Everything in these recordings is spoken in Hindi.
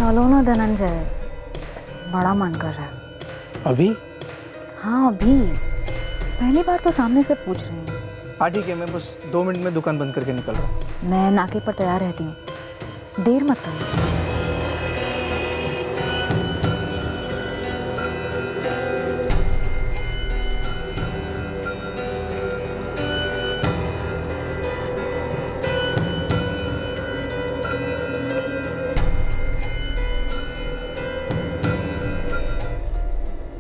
चलो ना धनंजय, बड़ा मन कर रहा है। अभी? हाँ अभी, पहली बार तो सामने से पूछ रही हूँ। हाँ ठीक है, मैं बस 2 मिनट में दुकान बंद करके निकल रहा हूँ। मैं नाके पर तैयार रहती हूँ, देर मत करो।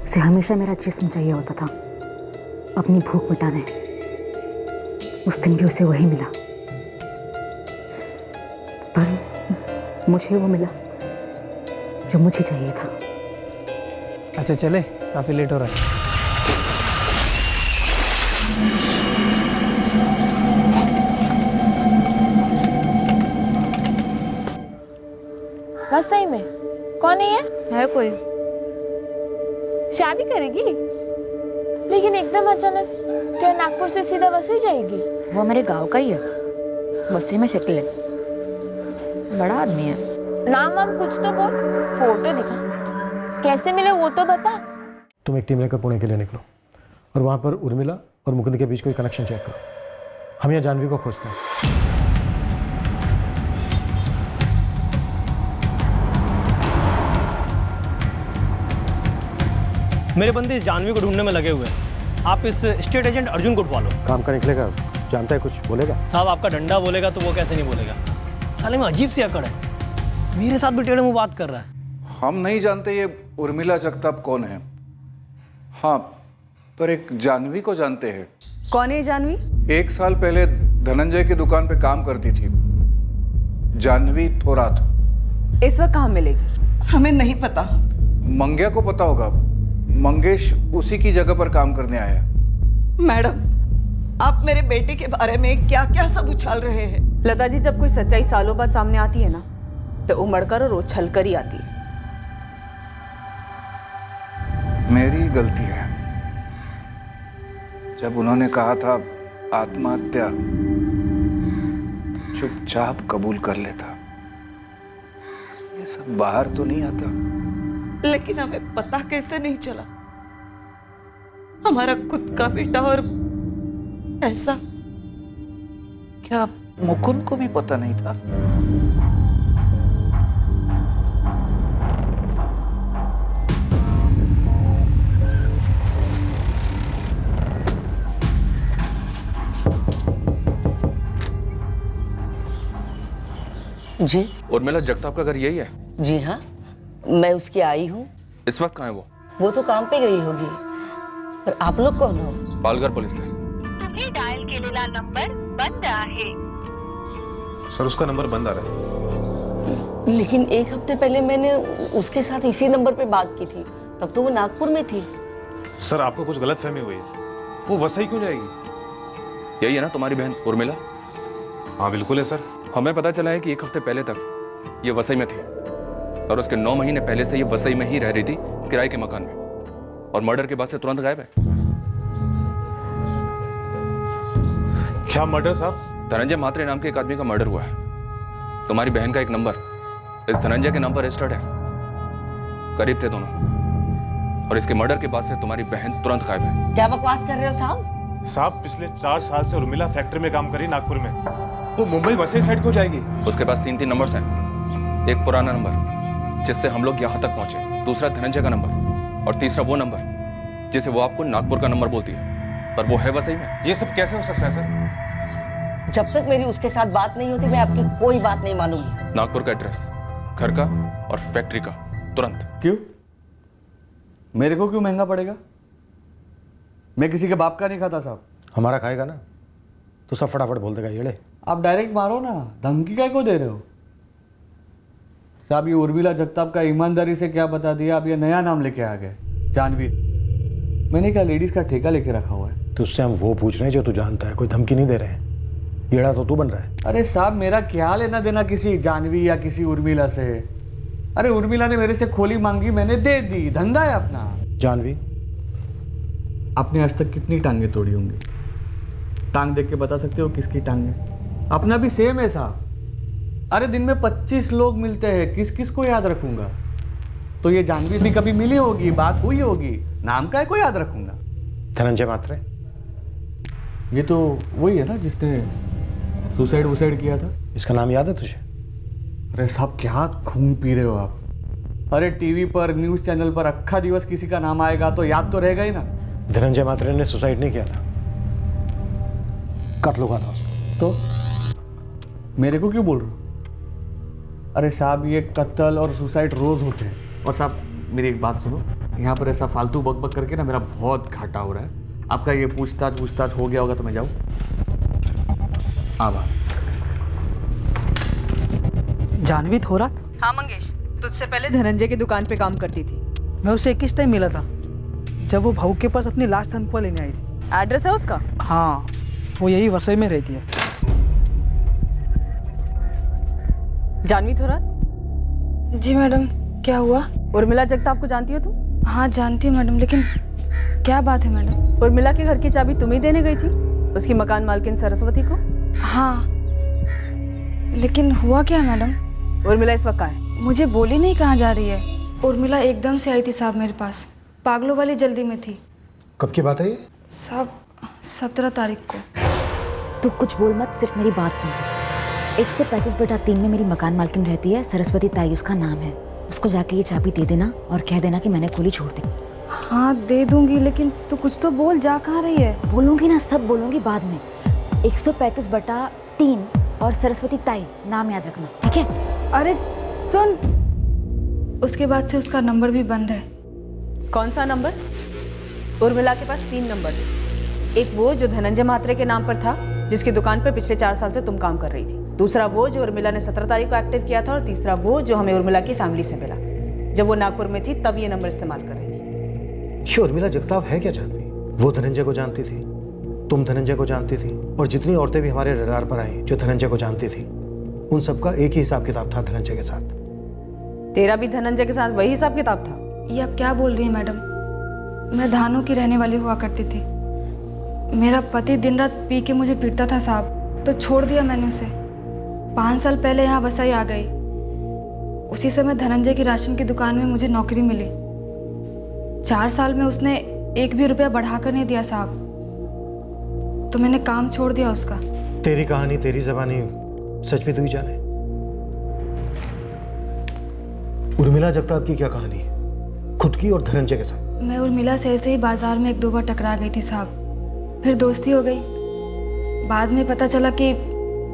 उसे हमेशा मेरा जिस्म चाहिए होता था अपनी भूख मिटाने। उस दिन भी उसे वही मिला, पर मुझे वो मिला जो मुझे चाहिए था। अच्छा चले, काफी लेट हो रहा है। बस सही में कौन है ये? है कोई? शादी करेगी? लेकिन एकदम अचानक, क्या नागपुर से सीधा वसई जाएगी? वो मेरे गांव का ही है, वसई में सेटल है, बड़ा आदमी है। नाम वाम कुछ तो बोल, फोटो दिखा, कैसे मिले वो तो बता। तुम एक टीम लेकर पुणे के लिए निकलो और वहाँ पर उर्मिला और मुकुंद के बीच कोई कनेक्शन चेक करो। हम यहाँ जानवी को खोजते हैं। मेरे बंदे इस जानवी को ढूंढने में लगे हुए हैं। आप इस स्टेट एजेंट अर्जुन को उठवा लो। काम का निकलेगा, जानता है कुछ बोलेगा? साहब आपका डंडा बोलेगा तो वो कैसे नहीं बोलेगा। साले में अजीब सी अकड़ है, मेरे साथ भी टेढ़े मुंह बात कर रहा है। हम नहीं जानते ये उर्मिला जगताप कौन है। हाँ, पर एक जानवी को जानते हैं। कौन है जानवी? 1 साल पहले धनंजय की दुकान पे काम करती थी, जानवी थोरात। इस वक्त कहाँ मिलेगी? हमें नहीं पता। मंग्या को पता होगा, मंगेश उसी की जगह पर काम करने आया। मैडम, आप मेरे बेटे के बारे में क्या क्या सब उछाल रहे हैं। लता जी, जब कोई सच्चाई सालों बाद सामने आती है ना, तो उमड़कर और उछल कर ही आती है। मेरी गलती है। जब उन्होंने कहा था आत्महत्या, चुपचाप कबूल कर लेता। ये सब बाहर तो नहीं आता। लेकिन हमें पता कैसे नहीं चला? हमारा खुद का बेटा और ऐसा। क्या मुकुंद को भी पता नहीं था? जी उर्मिला जगताप का घर यही है? जी हाँ, मैं उसकी आई हूँ। इस वक्त कहाँ है वो? वो तो काम पे गई होगी। पर आप लोग कौन हो? पालघर पुलिस से। तुम्ही डायल केलेला नंबर बंद आहे। सर, उसका नंबर बंद आ रहा है। लेकिन 1 हफ्ते पहले मैंने उसके साथ इसी नंबर पे बात की थी, तब तो वो नागपुर में थी। सर, आपको कुछ गलतफहमी हुई है। वो वसई क्यों जाएगी? यही है ना तुम्हारी बहन उर्मिला? हाँ बिल्कुल है सर। हमें पता चला है कि 1 हफ्ते पहले तक ये वसई में थी और उसके 9 महीने पहले से ये वसई में ही रह रही थी, किराए के मकान में, और मर्डर के बाद से तुरंत गायब है। क्या मर्डर साहब? धनंजय म्हात्रे नाम के एक आदमी का मर्डर हुआ है। तुम्हारी बहन का एक नंबर इस धनंजय के नाम पर रजिस्टर्ड है। करीब थे दोनों, और इसके मर्डर के बाद से तुम्हारी बहन तुरंत गायब है। क्या बकवास कर रहे हो साहब? साहब, पिछले 4 साल से उर्मिला फैक्ट्री में काम करी नागपुर में। वो मुंबई वसई साइड को जाएगी। उसके पास 3 नंबर्स हैं। एक पुराना नंबर जिससे हम लोग यहाँ तक पहुंचे, दूसरा धनंजय का नंबर, और तीसरा वो नंबर जिसे वो आपको नागपुर का नंबर बोलती है, पर वो है वसई में। ये सब कैसे हो सकता है सर? जब तक मेरी उसके साथ बात नहीं होती, मैं आपकी कोई बात नहीं मानूंगी। नागपुर का एड्रेस, घर का और फैक्ट्री का, तुरंत। क्यों? मेरे को क्यों महंगा पड़ेगा? मैं किसी के बाप का नहीं खाता साहब। हमारा खाएगा ना तो सब फटाफट बोल देगा। येड़े, आप डायरेक्ट मारो ना, धमकी काय को दे रहे हो साहब? ये उर्मिला जगताप का ईमानदारी से क्या बता दिया, आप ये नया नाम लेके आ गए, जानवी। मैंने क्या लेडीज का ठेका लेके रखा हुआ है? तुझसे हम वो पूछ रहे हैं जो तू जानता है, कोई धमकी नहीं दे रहे हैं। येड़ा तो तू बन रहा है। अरे साहब, मेरा क्या लेना देना किसी जानवी या किसी उर्मिला से? अरे उर्मिला ने मेरे से खोली मांगी, मैंने दे दी, धंधा है अपना। जानवी, आपने आज तक कितनी टांगे तोड़ी होंगी? टांग देख के बता सकते हो किसकी टांग है? अपना भी सेम है साहब। अरे दिन में 25 लोग मिलते हैं, किस किस को याद रखूंगा? तो ये जानवी भी कभी मिली होगी, बात हुई होगी, नाम का को याद रखूंगा? धनंजय मात्रे, ये तो वही है ना जिसने सुसाइड किया था? इसका नाम याद है तुझे? अरे साहब क्या खून पी रहे हो आप? अरे टीवी पर, न्यूज चैनल पर अक्खा दिवस किसी का नाम आएगा तो याद तो रहेगा ही ना। धनंजय मात्रे ने सुसाइड नहीं किया था, कत्ल हुआ था उसको। तो मेरे को क्यों बोल रहे हो? अरे साहब ये कत्ल और सुसाइड रोज होते हैं। और साहब मेरी एक बात सुनो, यहाँ पर ऐसा फालतू बक करके ना मेरा बहुत घाटा हो रहा है। आपका ये पूछताछ हो गया होगा तो मैं जाऊँ? आभार। जानवी थोरात? हाँ मंगेश, तुझसे पहले धनंजय की दुकान पे काम करती थी। मैं उसे किस टाइम मिला था? जब वो भाऊ के पास अपनी लास्ट तनख्वाह लेने आई थी। एड्रेस है उसका? हाँ, वो यही वसई में रहती है। जानवी थोरात? जी मैडम, क्या हुआ? उर्मिला जगताप को जानती हो तुम? हाँ जानती हूँ मैडम, लेकिन क्या बात है मैडम? उर्मिला के घर की चाबी तुम ही देने गई थी उसकी मकान मालकिन सरस्वती को? हाँ, लेकिन हुआ क्या मैडम? उर्मिला इस वक्त कहाँ है? मुझे बोली नहीं कहाँ जा रही है। उर्मिला एकदम से आई थी साहब मेरे पास, पागलों वाली जल्दी में थी। कब की बात है ये? साहब 17 तारीख को। तू कुछ बोल मत, सिर्फ मेरी बात सुन। 135/3 में मेरी मकान मालकिन रहती है, सरस्वती ताई उसका नाम है। उसको जाके ये चाबी दे देना और कह देना कि मैंने खोली छोड़ दी। हाँ दे दूंगी, लेकिन तू कुछ तो बोल, जा कहाँ रही है? बोलूँगी ना, सब बोलूँगी बाद में। 135/3 और सरस्वती ताई, नाम याद रखना, ठीक है? अरे सुन, उसके बाद से उसका नंबर भी बंद है। कौन सा नंबर? उर्मिला के पास 3 नंबर थे। एक वो जो धनंजय मात्रे के नाम पर था, जिसकी दुकान पर पिछले 4 साल से तुम काम कर रही थी। दूसरा वो जो उर्मिला ने 17 तारीख को एक्टिव किया था, और तीसरा वो जो हमें उर्मिला की फैमिली से मिला जब वो नागपुर में थी, तब ये नंबर इस्तेमाल कर रही थी। ये उर्मिला जगताप है क्या जानवी? वो धनंजय को जानती थी, तुम धनंजय को जानती थी, और जितनी औरतें भी हमारे रडार पर आई जो धनंजय को जानती थी, उन सबका एक ही हिसाब किताब था धनंजय के साथ। तेरा भी धनंजय के साथ वही हिसाब किताब था? ये आप क्या बोल रही हैं मैडम? मैं धानू की रहने वाली हुआ करती थी। मेरा पति दिन रात पी के मुझे पीटता था साहब, तो छोड़ दिया मैंने उसे। 5 साल पहले यहाँ वसई आ गई। उसी समय धनंजय की राशन की दुकान में मुझे नौकरी मिली। 4 साल में उसने 1 भी रुपया बढ़ाकर नहीं दिया साहब, तो मैंने काम छोड़ दिया उसका। तेरी कहानी, तेरी ज़बानी सच में तू ही जाने। उर्मिला जगताप की क्या कहानी है, खुद की और धनंजय के साथ? मैं उर्मिला से ऐसे ही बाजार में 1-2 बार टकरा गई थी साहब, फिर दोस्ती हो गई। बाद में पता चला कि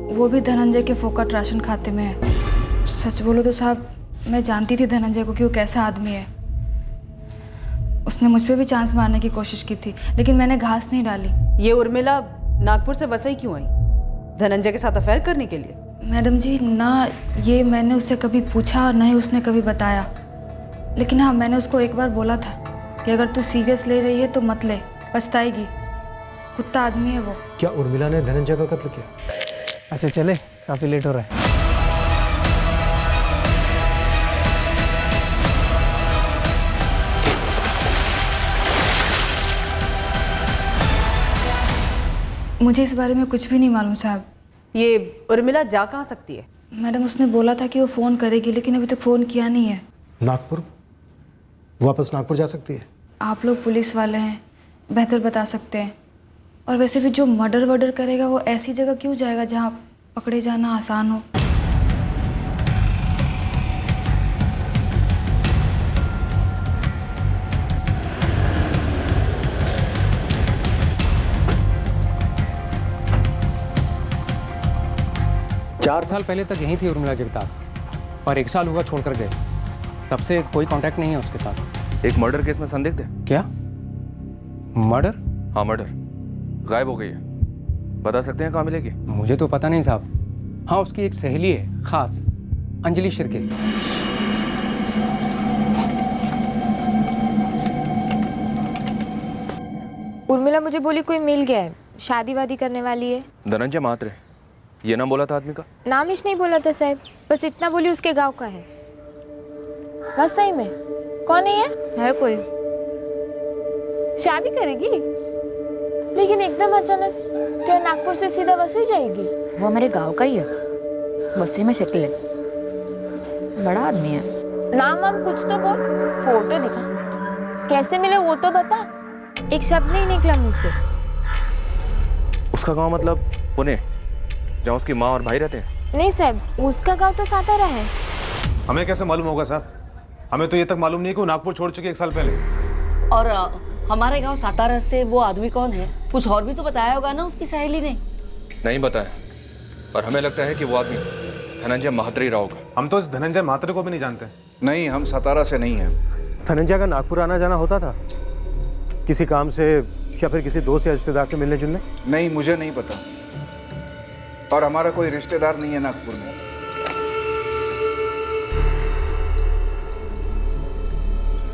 वो भी धनंजय के फोकट राशन खाते में है। सच बोलो तो साहब, मैं जानती थी धनंजय को कि वो कैसा आदमी है। उसने मुझ पे भी चांस मारने की कोशिश की थी, लेकिन मैंने घास नहीं डाली। ये उर्मिला नागपुर से वसई क्यों आई? धनंजय के साथ अफेयर करने के लिए? मैडम जी ना, ये मैंने उससे कभी पूछा और ना ही उसने कभी बताया। लेकिन हाँ, मैंने उसको एक बार बोला था कि अगर तू सीरियस ले रही है तो मत ले, पछताएगी। कुत्ता आदमी है वो। क्या उर्मिला ने धनंजय का कत्ल किया? अच्छा चले, काफ़ी लेट हो रहा है। मुझे इस बारे में कुछ भी नहीं मालूम साहब। ये उर्मिला जा कहाँ सकती है? मैडम उसने बोला था कि वो फ़ोन करेगी, लेकिन अभी तक फ़ोन किया नहीं है। नागपुर? वापस नागपुर जा सकती है? आप लोग पुलिस वाले हैं, बेहतर बता सकते हैं। और वैसे भी जो मर्डर करेगा वो ऐसी जगह क्यों जाएगा जहाँ पकड़े जाना आसान हो। चार साल पहले तक यहीं थी उर्मिला जगताप, और 1 साल हुआ छोड़कर गए। तब से कोई कांटेक्ट नहीं है उसके साथ। एक मर्डर केस में संदिग्ध है। क्या? मर्डर? हाँ मर्डर, गायब हो गई है। बता सकते हैं कहाँ मिलेगी? मुझे तो पता नहीं साहब। हाँ, उसकी एक सहेली है खास, अंजलि शिर्के। उर्मिला मुझे बोली कोई मिल गया है, शादी वादी करने वाली है। धनंजय मात्रे, ये नाम बोला था आदमी का? नाम ही नहीं बोला था साहब, बस इतना बोली उसके गांव का है। बस सही में? कौन है ये? है कोई। शादी करेगी? लेकिन एकदम अचानक, क्या नागपुर से सीधा वसई जाएगी? वो हमारे गांव का ही है। मस्ती में सेटल है, बड़ा आदमी है। नाम वाम कुछ तो बोल, फोटो दिखा, कैसे मिले वो तो बता। एक शब्द नहीं निकला मुझसे। उसका गांव मतलब पुणे, जहाँ उसकी माँ और भाई रहते हैं? नहीं साहब, उसका गांव तो सातारा है। हमें कैसे मालूम होगा साहब? हमें तो ये तक मालूम नहीं कि वो नागपुर छोड़ चुके 1 साल पहले। और हमारे गांव सातारा से वो आदमी कौन है? कुछ और भी तो बताया होगा ना उसकी सहेली ने। नहीं बताया, और हमें लगता है कि वो आदमी धनंजय महात्री राव का। हम तो इस धनंजय महात्री को भी नहीं जानते। नहीं, हम सतारा से नहीं हैं। धनंजय का नागपुर आना जाना होता था किसी काम से या फिर किसी दोस्त या रिश्तेदार से मिलने जुलने? नहीं, मुझे नहीं पता, और हमारा कोई रिश्तेदार नहीं है नागपुर में।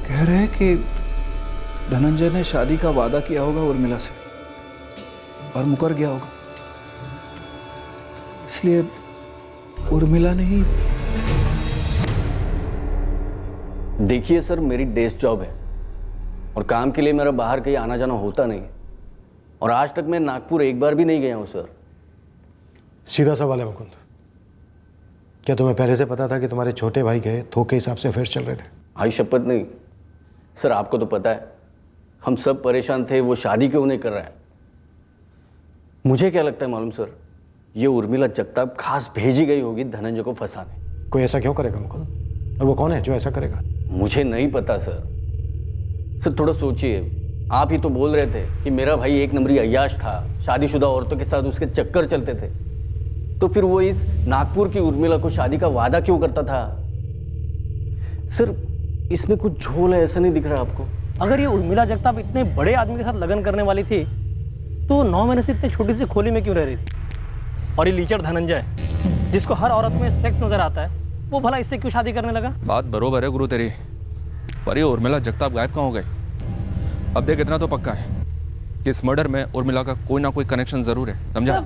कह रहे हैं कि धनंजय ने शादी का वादा किया होगा उर्मिला से और मुकर गया होगा, इसलिए उर्मिला ने ही। देखिए सर, मेरी डेस्क जॉब है और काम के लिए मेरा बाहर कहीं आना जाना होता नहीं है, और आज तक मैं नागपुर एक बार भी नहीं गया हूँ सर। सीधा सवाल है मुकुंद, क्या तुम्हें पहले से पता था कि तुम्हारे छोटे भाई के थोक के हिसाब से अफेयर्स चल रहे थे? आई शपथ नहीं सर, आपको तो पता है हम सब परेशान थे, वो शादी क्यों नहीं कर रहा है। मुझे क्या लगता है मालूम सर, ये उर्मिला जगताप खास भेजी गई होगी धनंजय को फंसाने। कोई ऐसा क्यों करेगा मुकुंद? और वो कौन है जो ऐसा करेगा? मुझे नहीं पता सर। सर थोड़ा सोचिए, आप ही तो बोल रहे थे कि मेरा भाई एक नंबरी अय्याश था, शादीशुदा औरतों के साथ उसके चक्कर चलते थे, तो फिर वो इस नागपुर की उर्मिला को शादी का वादा क्यों करता था? सर इसमें कुछ झोल है, ऐसा नहीं दिख रहा आपको? अगर ये उर्मिला जगताप इतने बड़े आदमी के साथ लगन करने वाली थी तो 9 महीने से इतनी छोटी सी खोली में क्यों रह रही थी? और ये लीचड़ धनंजय, जिसको हर औरत में सेक्स नजर आता है, वो भला इससे क्यों शादी करने लगा? बात बरोबर है गुरु तेरी, पर ये उर्मिला जगताप गायब कहाँ हो गई? अब देख, इतना तो पक्का है कि इस मर्डर में उर्मिला का कोई ना कोई कनेक्शन जरूर है, समझा?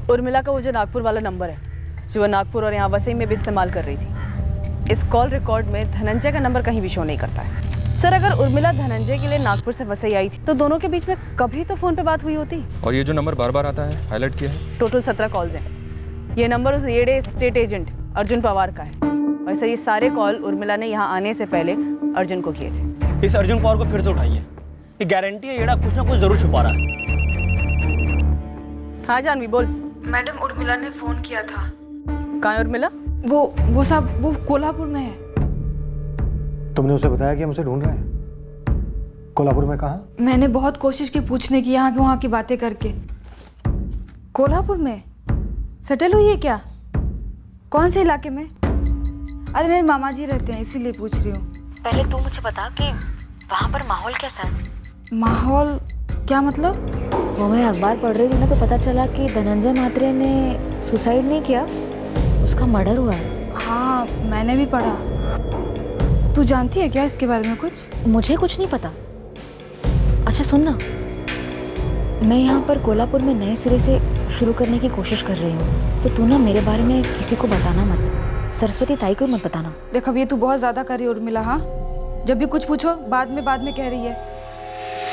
उर्मिला का वो जो नागपुर वाला नंबर है, जो वो नागपुर और यहाँ वसई में भी इस्तेमाल कर रही थी, इस कॉल रिकॉर्ड में धनंजय का नंबर कहीं भी शो नहीं करता है। सर अगर उर्मिला धनंजय के लिए नागपुर से वसई आई थी तो दोनों के बीच में कभी तो फोन पे बात हुई होती। और ये जो नंबर बार बार आता है, हाईलाइट किया है, टोटल 17 कॉल्स हैं। ये नंबर उस येडे स्टेट एजेंट अर्जुन पवार का है। वैसे ये सारे कॉल उर्मिला ने यहाँ आने से पहले अर्जुन को किए थे। इस अर्जुन पवार को फिर से उठाइए, ये गारंटी है येड़ा कुछ ना कुछ जरूर छुपा रहा है। हाँ जानवी बोल। मैडम उर्मिला ने फोन किया था। कहाँ है उर्मिला? वो सब वो कोल्हापुर में है। तुमने उसे बताया कि हम उसे ढूंढ रहे हैं? कोल्हापुर में कहाँ? मैंने बहुत कोशिश की पूछने की, यहाँ की वहाँ की बातें करके। कोल्हापुर में सेटल हुई है क्या? कौन से इलाके में? अरे मेरे मामा जी रहते हैं, इसीलिए पूछ रही हूँ। पहले तू मुझे बता कि वहाँ पर माहौल कैसा है? माहौल क्या मतलब? वो मैं अखबार पढ़ रही थी ना, तो पता चला कि धनंजय महात्रे ने सुसाइड नहीं किया, उसका मर्डर हुआ है। हाँ मैंने भी पढ़ा। तू जानती है क्या इसके बारे में कुछ? मुझे कुछ नहीं पता। अच्छा सुन ना, मैं यहाँ पर कोल्हापुर में नए सिरे से शुरू करने की कोशिश कर रही हूँ, तो तू ना मेरे बारे में किसी को बताना मत, सरस्वती ताई को मत बताना। देख अब ये तू बहुत ज्यादा कर रही है उर्मिला। हाँ जब भी कुछ पूछो बाद में कह रही है।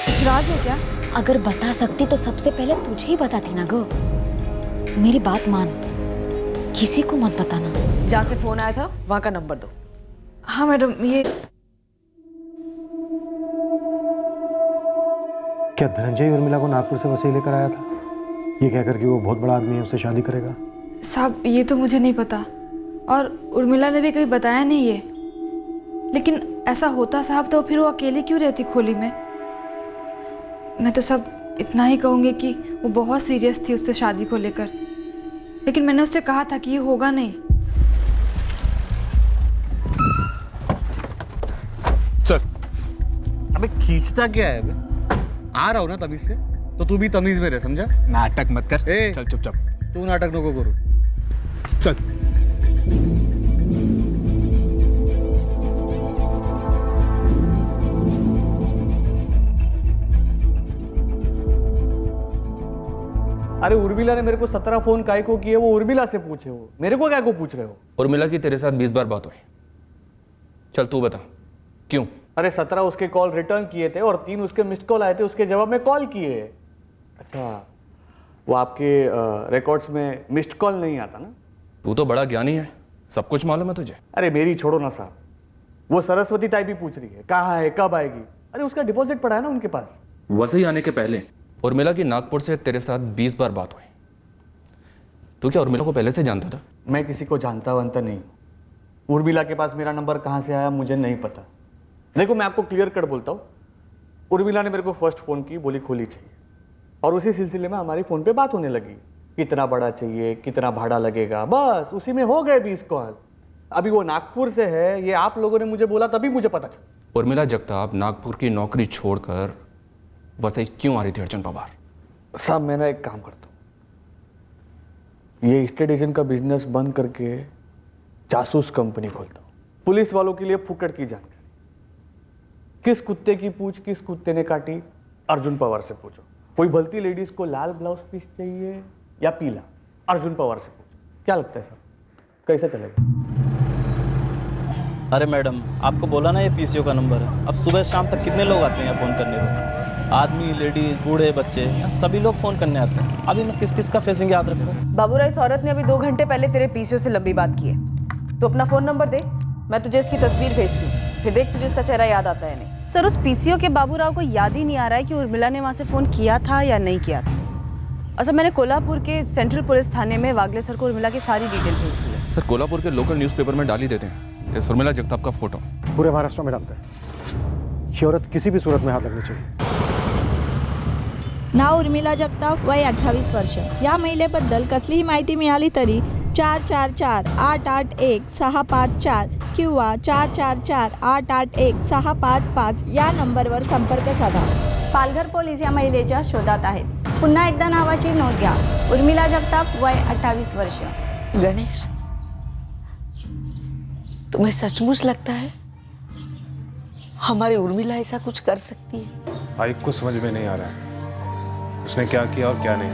कुछ राज है क्या? अगर बता सकती तो सबसे पहले तुझे ही बताती ना गो। मेरी बात मान, किसी को मत बताना। जहाँ से फोन आया था वहाँ का नंबर दो। हाँ मैडम। ये क्या धनंजय उर्मिला को नागपुर से वसई लेकर आया था, ये कहकर कि वो बहुत बड़ा आदमी है, उससे शादी करेगा? साहब ये तो मुझे नहीं पता, और उर्मिला ने भी कभी बताया नहीं ये। लेकिन ऐसा होता साहब तो फिर वो अकेली क्यों रहती खोली में? मैं तो सब इतना ही कहूँगी कि वो बहुत सीरियस थी उससे शादी को लेकर, लेकिन मैंने उससे कहा था कि ये होगा नहीं। चल। अबे खींचता क्या है? अबे आ रहा हूँ ना तमीज से, तो तू भी तमीज में रह, समझा? नाटक मत कर। चल चुपचाप। तू नाटक नको करू। चल। अरे उर्मिला ने मेरे को 17 फोन काय को किए, वो उर्मिला से पूछे, वो मेरे को क्या को पूछ रहे हो? उर्मिला की तेरे साथ 20 बार बात हुई। चल तू बता क्यों? अरे 17 उसके कॉल रिटर्न किए थे और 3 उसके मिस्ड कॉल आए थे, उसके जवाब में कॉल किए। अच्छा वो आपके रिकॉर्ड्स में मिस्ड कॉल नहीं आता ना? तू तो बड़ा ज्ञानी है, सब कुछ मालूम है तुझे। अरे मेरी छोड़ो ना साहब, वो सरस्वती ताई भी पूछ रही है कहाँ है, कब आएगी। अरे उसका डिपॉजिट पड़ा है ना उनके पास। वसई आने के पहले उर्मिला की नागपुर से तेरे साथ 20 बार बात हुई। तू क्या उर्मिला को पहले से जानता था? मैं किसी को जानता वनता नहीं हूँ। उर्मिला के पास मेरा नंबर कहाँ से आया मुझे नहीं पता। देखो मैं आपको क्लियर कट बोलता हूँ, उर्मिला ने मेरे को फर्स्ट फ़ोन की, बोली खोली चाहिए, और उसी सिलसिले में हमारी फ़ोन पे बात होने लगी, कितना बड़ा चाहिए, कितना भाड़ा लगेगा, बस उसी में हो गए 20 कॉल। अभी वो नागपुर से है, ये आप लोगों ने मुझे बोला तभी मुझे पता चला। उर्मिला जगताप नागपुर की नौकरी छोड़कर वसई क्यों आ रही थी अर्जुन पवार? साहब मैं ना एक काम करता हूँ, ये स्टेट एजेंट का बिजनेस बंद करके जासूस कंपनी खोलता हूँ। पुलिस वालों के लिए फुकट की जानकारी, किस कुत्ते की पूंछ किस कुत्ते ने काटी, अर्जुन पवार से पूछो। कोई भलती लेडीज को लाल ब्लाउज पीस चाहिए या पीला, अर्जुन पवार से पूछो। क्या लगता है सर, कैसा चलेगा? अरे मैडम, आपको बोला ना ये पीसीओ का नंबर है। अब सुबह शाम तक कितने लोग आते हैं यहाँ फ़ोन करने को? आदमी, लेडीज, बूढ़े, बच्चे, यहाँ सभी लोग फ़ोन करने आते हैं। अभी मैं किस किस का फेसिंग याद रखूँ? बाबूराव, इस औरत ने अभी 2 घंटे पहले तेरे पीसीओ से लंबी बात की है। तो अपना फ़ोन नंबर दे, मैं तुझे इसकी तस्वीर भेजती हूँ, फिर देख तुझे इसका चेहरा याद आता है नहीं। सर, उस पीसीओ के बाबूराव को याद ही नहीं आ रहा है कि उर्मिला ने वहाँ से फ़ोन किया था या नहीं किया था। अच्छा, मैंने कोल्हापुर के सेंट्रल पुलिस थाने में वागले सर को उर्मिला की सारी डिटेल भेज दी है। सर, कोल्हापुर के लोकल न्यूज़पेपर में डाल ही देते हैं इस उर्मिला जगताप का फोटो। पूरे महाराष्ट्र में डालते हैं। ये औरत किसी भी सूरत में हाथ लगनी चाहिए। नाव उर्मिला जगताप, वय 28 वर्ष. या महिलेबद्दल कसलीही माहिती मिळाली तरी 444-881-654 किंवा 444-881-655 या नंबरवर संपर्क साधा. पालघर पोलीस या महिलेच्या शोधात आहेत. पुन्हा एकदा नावाची नोंद घ्या. उर्मिला जगताप, वय 28 वर्ष. गणेश, तुम्हें सचमुच लगता है हमारी उर्मिला ऐसा कुछ कर सकती है? भाई कुछ समझ में नहीं आ रहा है, उसने क्या किया और क्या नहीं।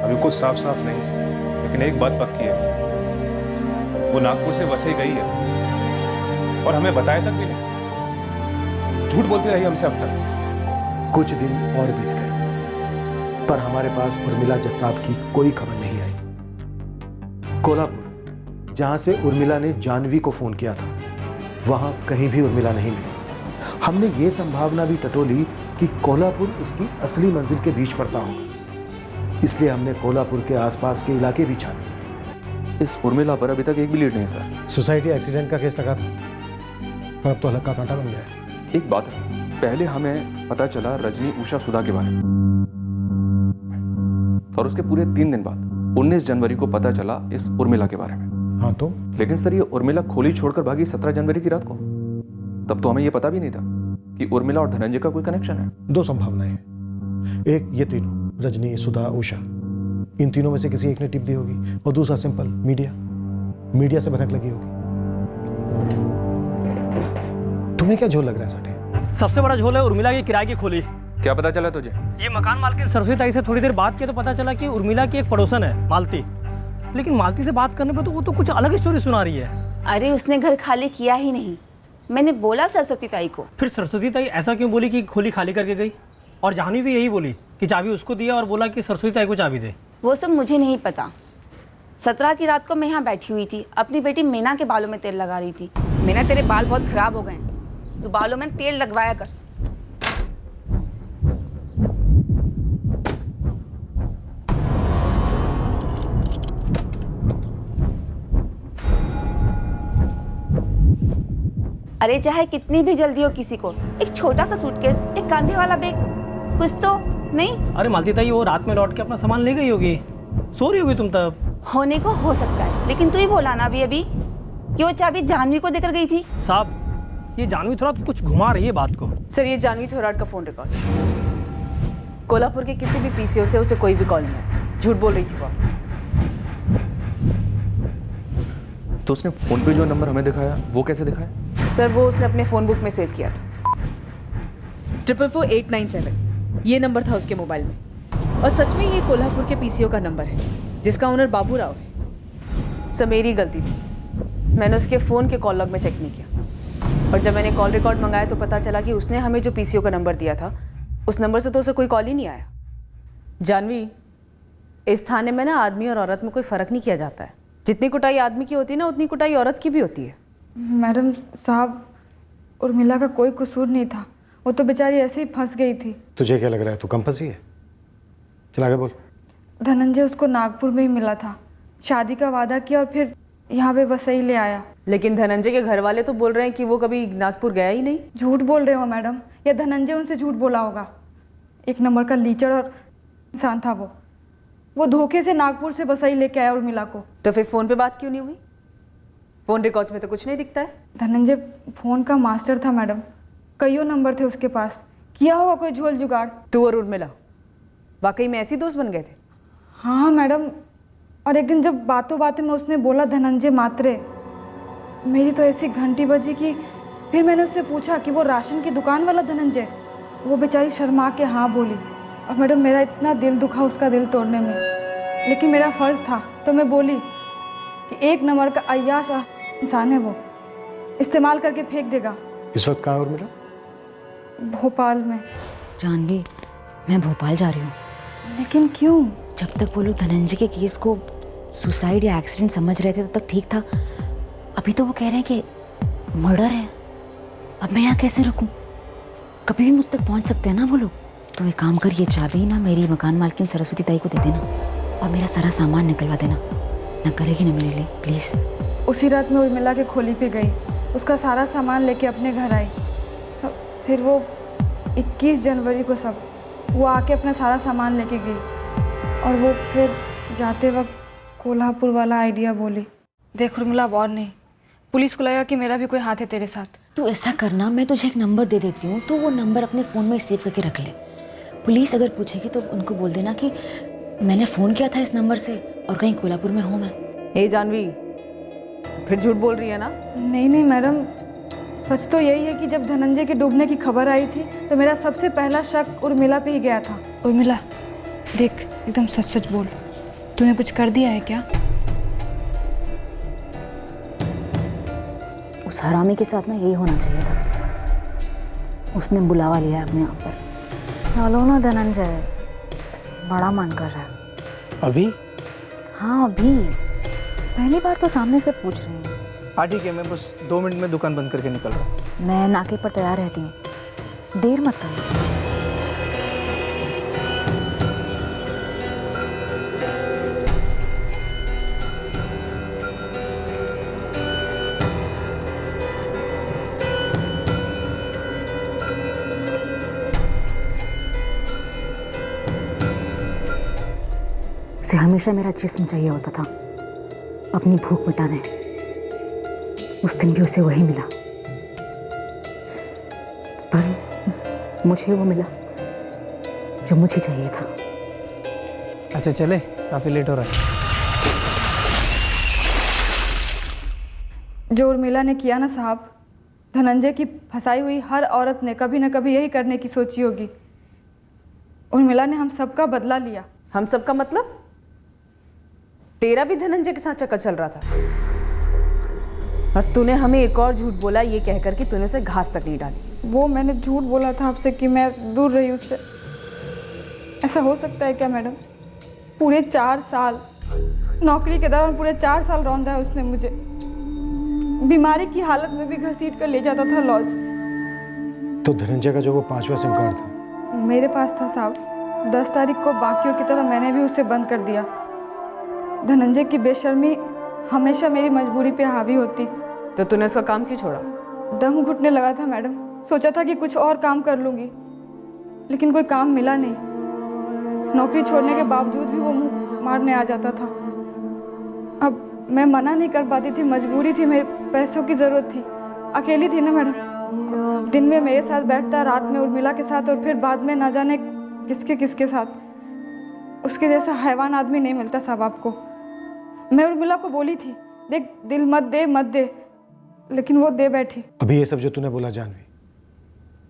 अभी कुछ साफ साफ नहीं, लेकिन एक बात पक्की है, वो नागपुर से वसई गई है और हमें बताया तक भी नहीं। झूठ बोलती रही हमसे अब तक। कुछ दिन और बीत गए, पर हमारे पास उर्मिला जगताप की कोई खबर नहीं आई। कोल्हापुर, जहां से उर्मिला ने जानवी को फोन किया था, वहां कहीं भी उर्मिला नहीं मिली। हमने ये संभावना भी टटोली कि कोल्हापुर उसकी असली मंजिल के बीच पड़ता होगा, इसलिए हमने कोल्हापुर के आसपास के इलाके भी छाने। इस उर्मिला पर अभी तक एक भी लीड नहीं सर। सोसाइटी एक्सीडेंट का केस लगा था, पर अब तो अलग का कांटा बन गया है। एक बात है, पहले हमें पता चला रजनी उषा सुधा के बारे में, और उसके पूरे 3 दिन बाद 19 जनवरी को पता चला इस उर्मिला के बारे में। हाँ तो? लेकिन सर, ये उर्मिला खोली छोड़कर भागी 17 जनवरी की रात को। तब तो हमें ये पता भी नहीं था कि उर्मिला और धनंजय का कोई कनेक्शन है। 2 संभावनाएं हैं। एक, ये तीनों, रजनी, सुधा, उषा, इन तीनों में से किसी एक ने टिप दी होगी, और दूसरा सिंपल, मीडिया से भनक लगी होगी। तुम्हें क्या झोल लग रहा है साठे? सबसे बड़ा झोल है उर्मिला की किराए की खोली। क्या पता चला तुझे? ये मकान मालकिन सरस्वती ताई से थोड़ी देर बात की तो पता चला कि उर्मिला की एक पड़ोसन है मालती, लेकिन मालती से बात करने पर तो वो तो कुछ अलग स्टोरी सुना रही है। अरे उसने घर खाली किया ही नहीं, मैंने बोला सरस्वती ताई को। फिर सरस्वती ताई ऐसा क्यों बोली कि खोली खाली करके गई? और जाह्नवी भी यही बोली कि चाबी उसको दिया और बोला कि सरस्वती ताई को चाबी दे। वो सब मुझे नहीं पता। 17 की रात को मैं यहाँ बैठी हुई थी, अपनी बेटी मीना के बालों में तेल लगा रही थी। मीना, तेरे बाल बहुत खराब हो गए हैं, तू बालों में तेल लगवाया कर। अरे चाहे कितनी भी जल्दी हो किसी को, एक छोटा सा सूटकेस, एक कंधे वाला बैग, कुछ तो नहीं? अरे मालती ताई, वो रात में लौट के अपना सामान ले गई होगी, सो रही होगी तुम तब। होने को हो सकता है, लेकिन तू ही बोला ना अभी कि वो चाबी जाह्नवी को देकर गई थी। साहब, ये जाह्नवी थोड़ा कुछ घुमा रही है बात को। सर, ये जाह्नवी थोराट का फोन रिकॉर्ड। कोल्हापुर के किसी भी पीसीओ से उसे कोई भी कॉल नहीं आया। झूठ बोल रही थी वो आपसे। तो उसने फोन पे जो नंबर हमें दिखाया, वो कैसे दिखाया? सर, वो उसने अपने फोन बुक में सेव किया था। 444-897 ये नंबर था उसके मोबाइल में, और सच में ये कोल्हापुर के पीसीओ का नंबर है, जिसका ओनर बाबूराव है। सर, मेरी गलती थी, मैंने उसके फ़ोन के कॉल लॉग में चेक नहीं किया, और जब मैंने कॉल रिकॉर्ड मंगाया तो पता चला कि उसने हमें जो पीसीओ का नंबर दिया था, उस नंबर से तो उसे कोई कॉल ही नहीं आया। जाह्नवी, इस थाने में ना आदमी और औरत में कोई फ़र्क नहीं किया जाता है। जितनी कुटाई आदमी की होती है ना, उतनी कुटाई औरत की भी होती है। मैडम साहब, उर्मिला का कोई कसूर नहीं था, वो तो बेचारी ऐसे ही फंस गई थी। तुझे क्या लग रहा है, तू कम फंसी है? चल आगे बोल। धनंजय उसको नागपुर में ही मिला था, शादी का वादा किया और फिर यहाँ पे वसई ले आया। लेकिन धनंजय के घर वाले तो बोल रहे हैं कि वो कभी नागपुर गया ही नहीं। झूठ बोल रहे हो मैडम, या धनंजय उनसे झूठ बोला होगा। एक नंबर का लीचड़ और इंसान था वो धोखे से नागपुर से वसई लेके आया उर्मिला को। तो फिर फोन पे बात क्यों नहीं हुई? फोन रिकॉर्ड्स में तो कुछ नहीं दिखता है। धनंजय फोन का मास्टर था मैडम, कईयों नंबर थे उसके पास, किया होगा कोई झोल जुगाड़। तू और उर्मिला वाकई में ऐसी दोस्त बन गए थे? हाँ मैडम, और एक दिन जब बातों बातों में उसने बोला धनंजय मात्रे, मेरी तो ऐसी घंटी बजी कि फिर मैंने उससे पूछा कि वो राशन की दुकान वाला धनंजय। वो बेचारी शर्मा के हाँ बोली। और मैडम मेरा इतना दिल दुखा उसका दिल तोड़ने में, लेकिन मेरा फ़र्ज़ था तो मैं बोली कि एक नंबर का अय्याश और इंसान है, वो इस्तेमाल करके फेंक देगा। इस वक्त कहाँ उर्मिला? भोपाल में। जानवी, मैं भोपाल जा रही हूँ। लेकिन क्यों? जब तक वो लोग धनंजय के केस को सुसाइड या एक्सीडेंट समझ रहे थे तब तक ठीक था। अभी तो वो कह रहे हैं कि मर्डर है। अब मैं यहाँ कैसे रुकूं? कभी भी मुझ तक पहुँच सकते हैं ना वो लोग। तो एक काम कर, ये चाबी ना मेरी मकान मालकिन सरस्वती ताई को दे देना और मेरा सारा सामान निकलवा देना। ना करेगी ना मेरे लिए, प्लीज़। उसी रात में उर्मिला के खोली पे गई, उसका सारा सामान लेके अपने घर आई। फिर वो 21 जनवरी को सब वो आके अपना सारा सामान लेके गई और वो फिर जाते वक्त कोल्हापुर वाला आइडिया बोली। देख उर्मिला, और नहीं, पुलिस को लगा कि मेरा भी कोई हाथ है तेरे साथ। तू ऐसा करना, मैं तुझे एक नंबर दे देती हूँ, तो वो नंबर अपने फ़ोन में सेव करके रख ले। पुलिस अगर पूछेगी तो उनको बोल देना कि मैंने फ़ोन किया था इस नंबर से और कहीं कोल्हापुर में हूँ मैं। ए जानवी, फिर झूठ बोल रही है ना? नहीं मैडम, सच तो यही है कि जब धनंजय के डूबने की खबर आई थी तो मेरा सबसे पहला शक उर्मिला पे ही गया था। उर्मिला देख, एकदम सच सच बोल, तूने कुछ कर दिया है क्या? उस हरामी के साथ ना यही होना चाहिए था। उसने बुलावा लिया अपने आप पर। चलो ना धनंजय, बड़ा मन कर रहा है। अभी? हाँ अभी, पहली बार तो सामने से पूछ रही हूँ। हाँ ठीक है, मैं बस 2 मिनट में दुकान बंद करके निकल रहा हूँ। मैं नाके पर तैयार रहती हूँ, देर मत करना। उसे हमेशा मेरा जिस्म चाहिए होता था अपनी भूख मिटाने। उस दिन भी उसे वही मिला, पर मुझे वो मिला जो मुझे चाहिए था। अच्छा चले, काफ़ी लेट हो रहा है। जो उर्मिला ने किया ना साहब, धनंजय की फंसाई हुई हर औरत ने कभी ना कभी यही करने की सोची होगी। उर्मिला ने हम सबका बदला लिया। हम सबका मतलब? तेरा भी धनंजय के साथ चक्कर चल रहा था और तूने हमें एक और झूठ बोला ये कहकर कि तूने उसे घास तक नहीं डाली। वो मैंने झूठ बोला था आपसे कि मैं दूर रही उससे। ऐसा हो सकता है क्या मैडम? पूरे 4 साल नौकरी के दौरान पूरे 4 साल रौंदा है उसने मुझे। बीमारी की हालत में भी घसीट कर ले जाता था लॉज। तो धनंजय का जो वो 5वां सिम कार्ड था मेरे पास था साहब। 10 तारीख को बाकियों की तरह मैंने भी उसे बंद कर दिया। धनंजय की बेशर्मी हमेशा मेरी मजबूरी पे हावी होती। तो तूने उसका काम क्यों छोड़ा? दम घुटने लगा था मैडम। सोचा था कि कुछ और काम कर लूँगी, लेकिन कोई काम मिला नहीं। नौकरी छोड़ने के बावजूद भी वो मुँह मारने आ जाता था। अब मैं मना नहीं कर पाती थी, मजबूरी थी, मेरे पैसों की ज़रूरत थी। अकेली थी ना मैडम। दिन में मेरे साथ बैठता, रात में उर्मिला के साथ और फिर बाद में ना जाने किसके साथ। उसके जैसा हैवान आदमी नहीं मिलता साहब आपको। मैं उर्मिला को बोली थी, देख दिल मत दे, लेकिन वो दे बैठी। अभी ये सब जो तूने बोला जानवी,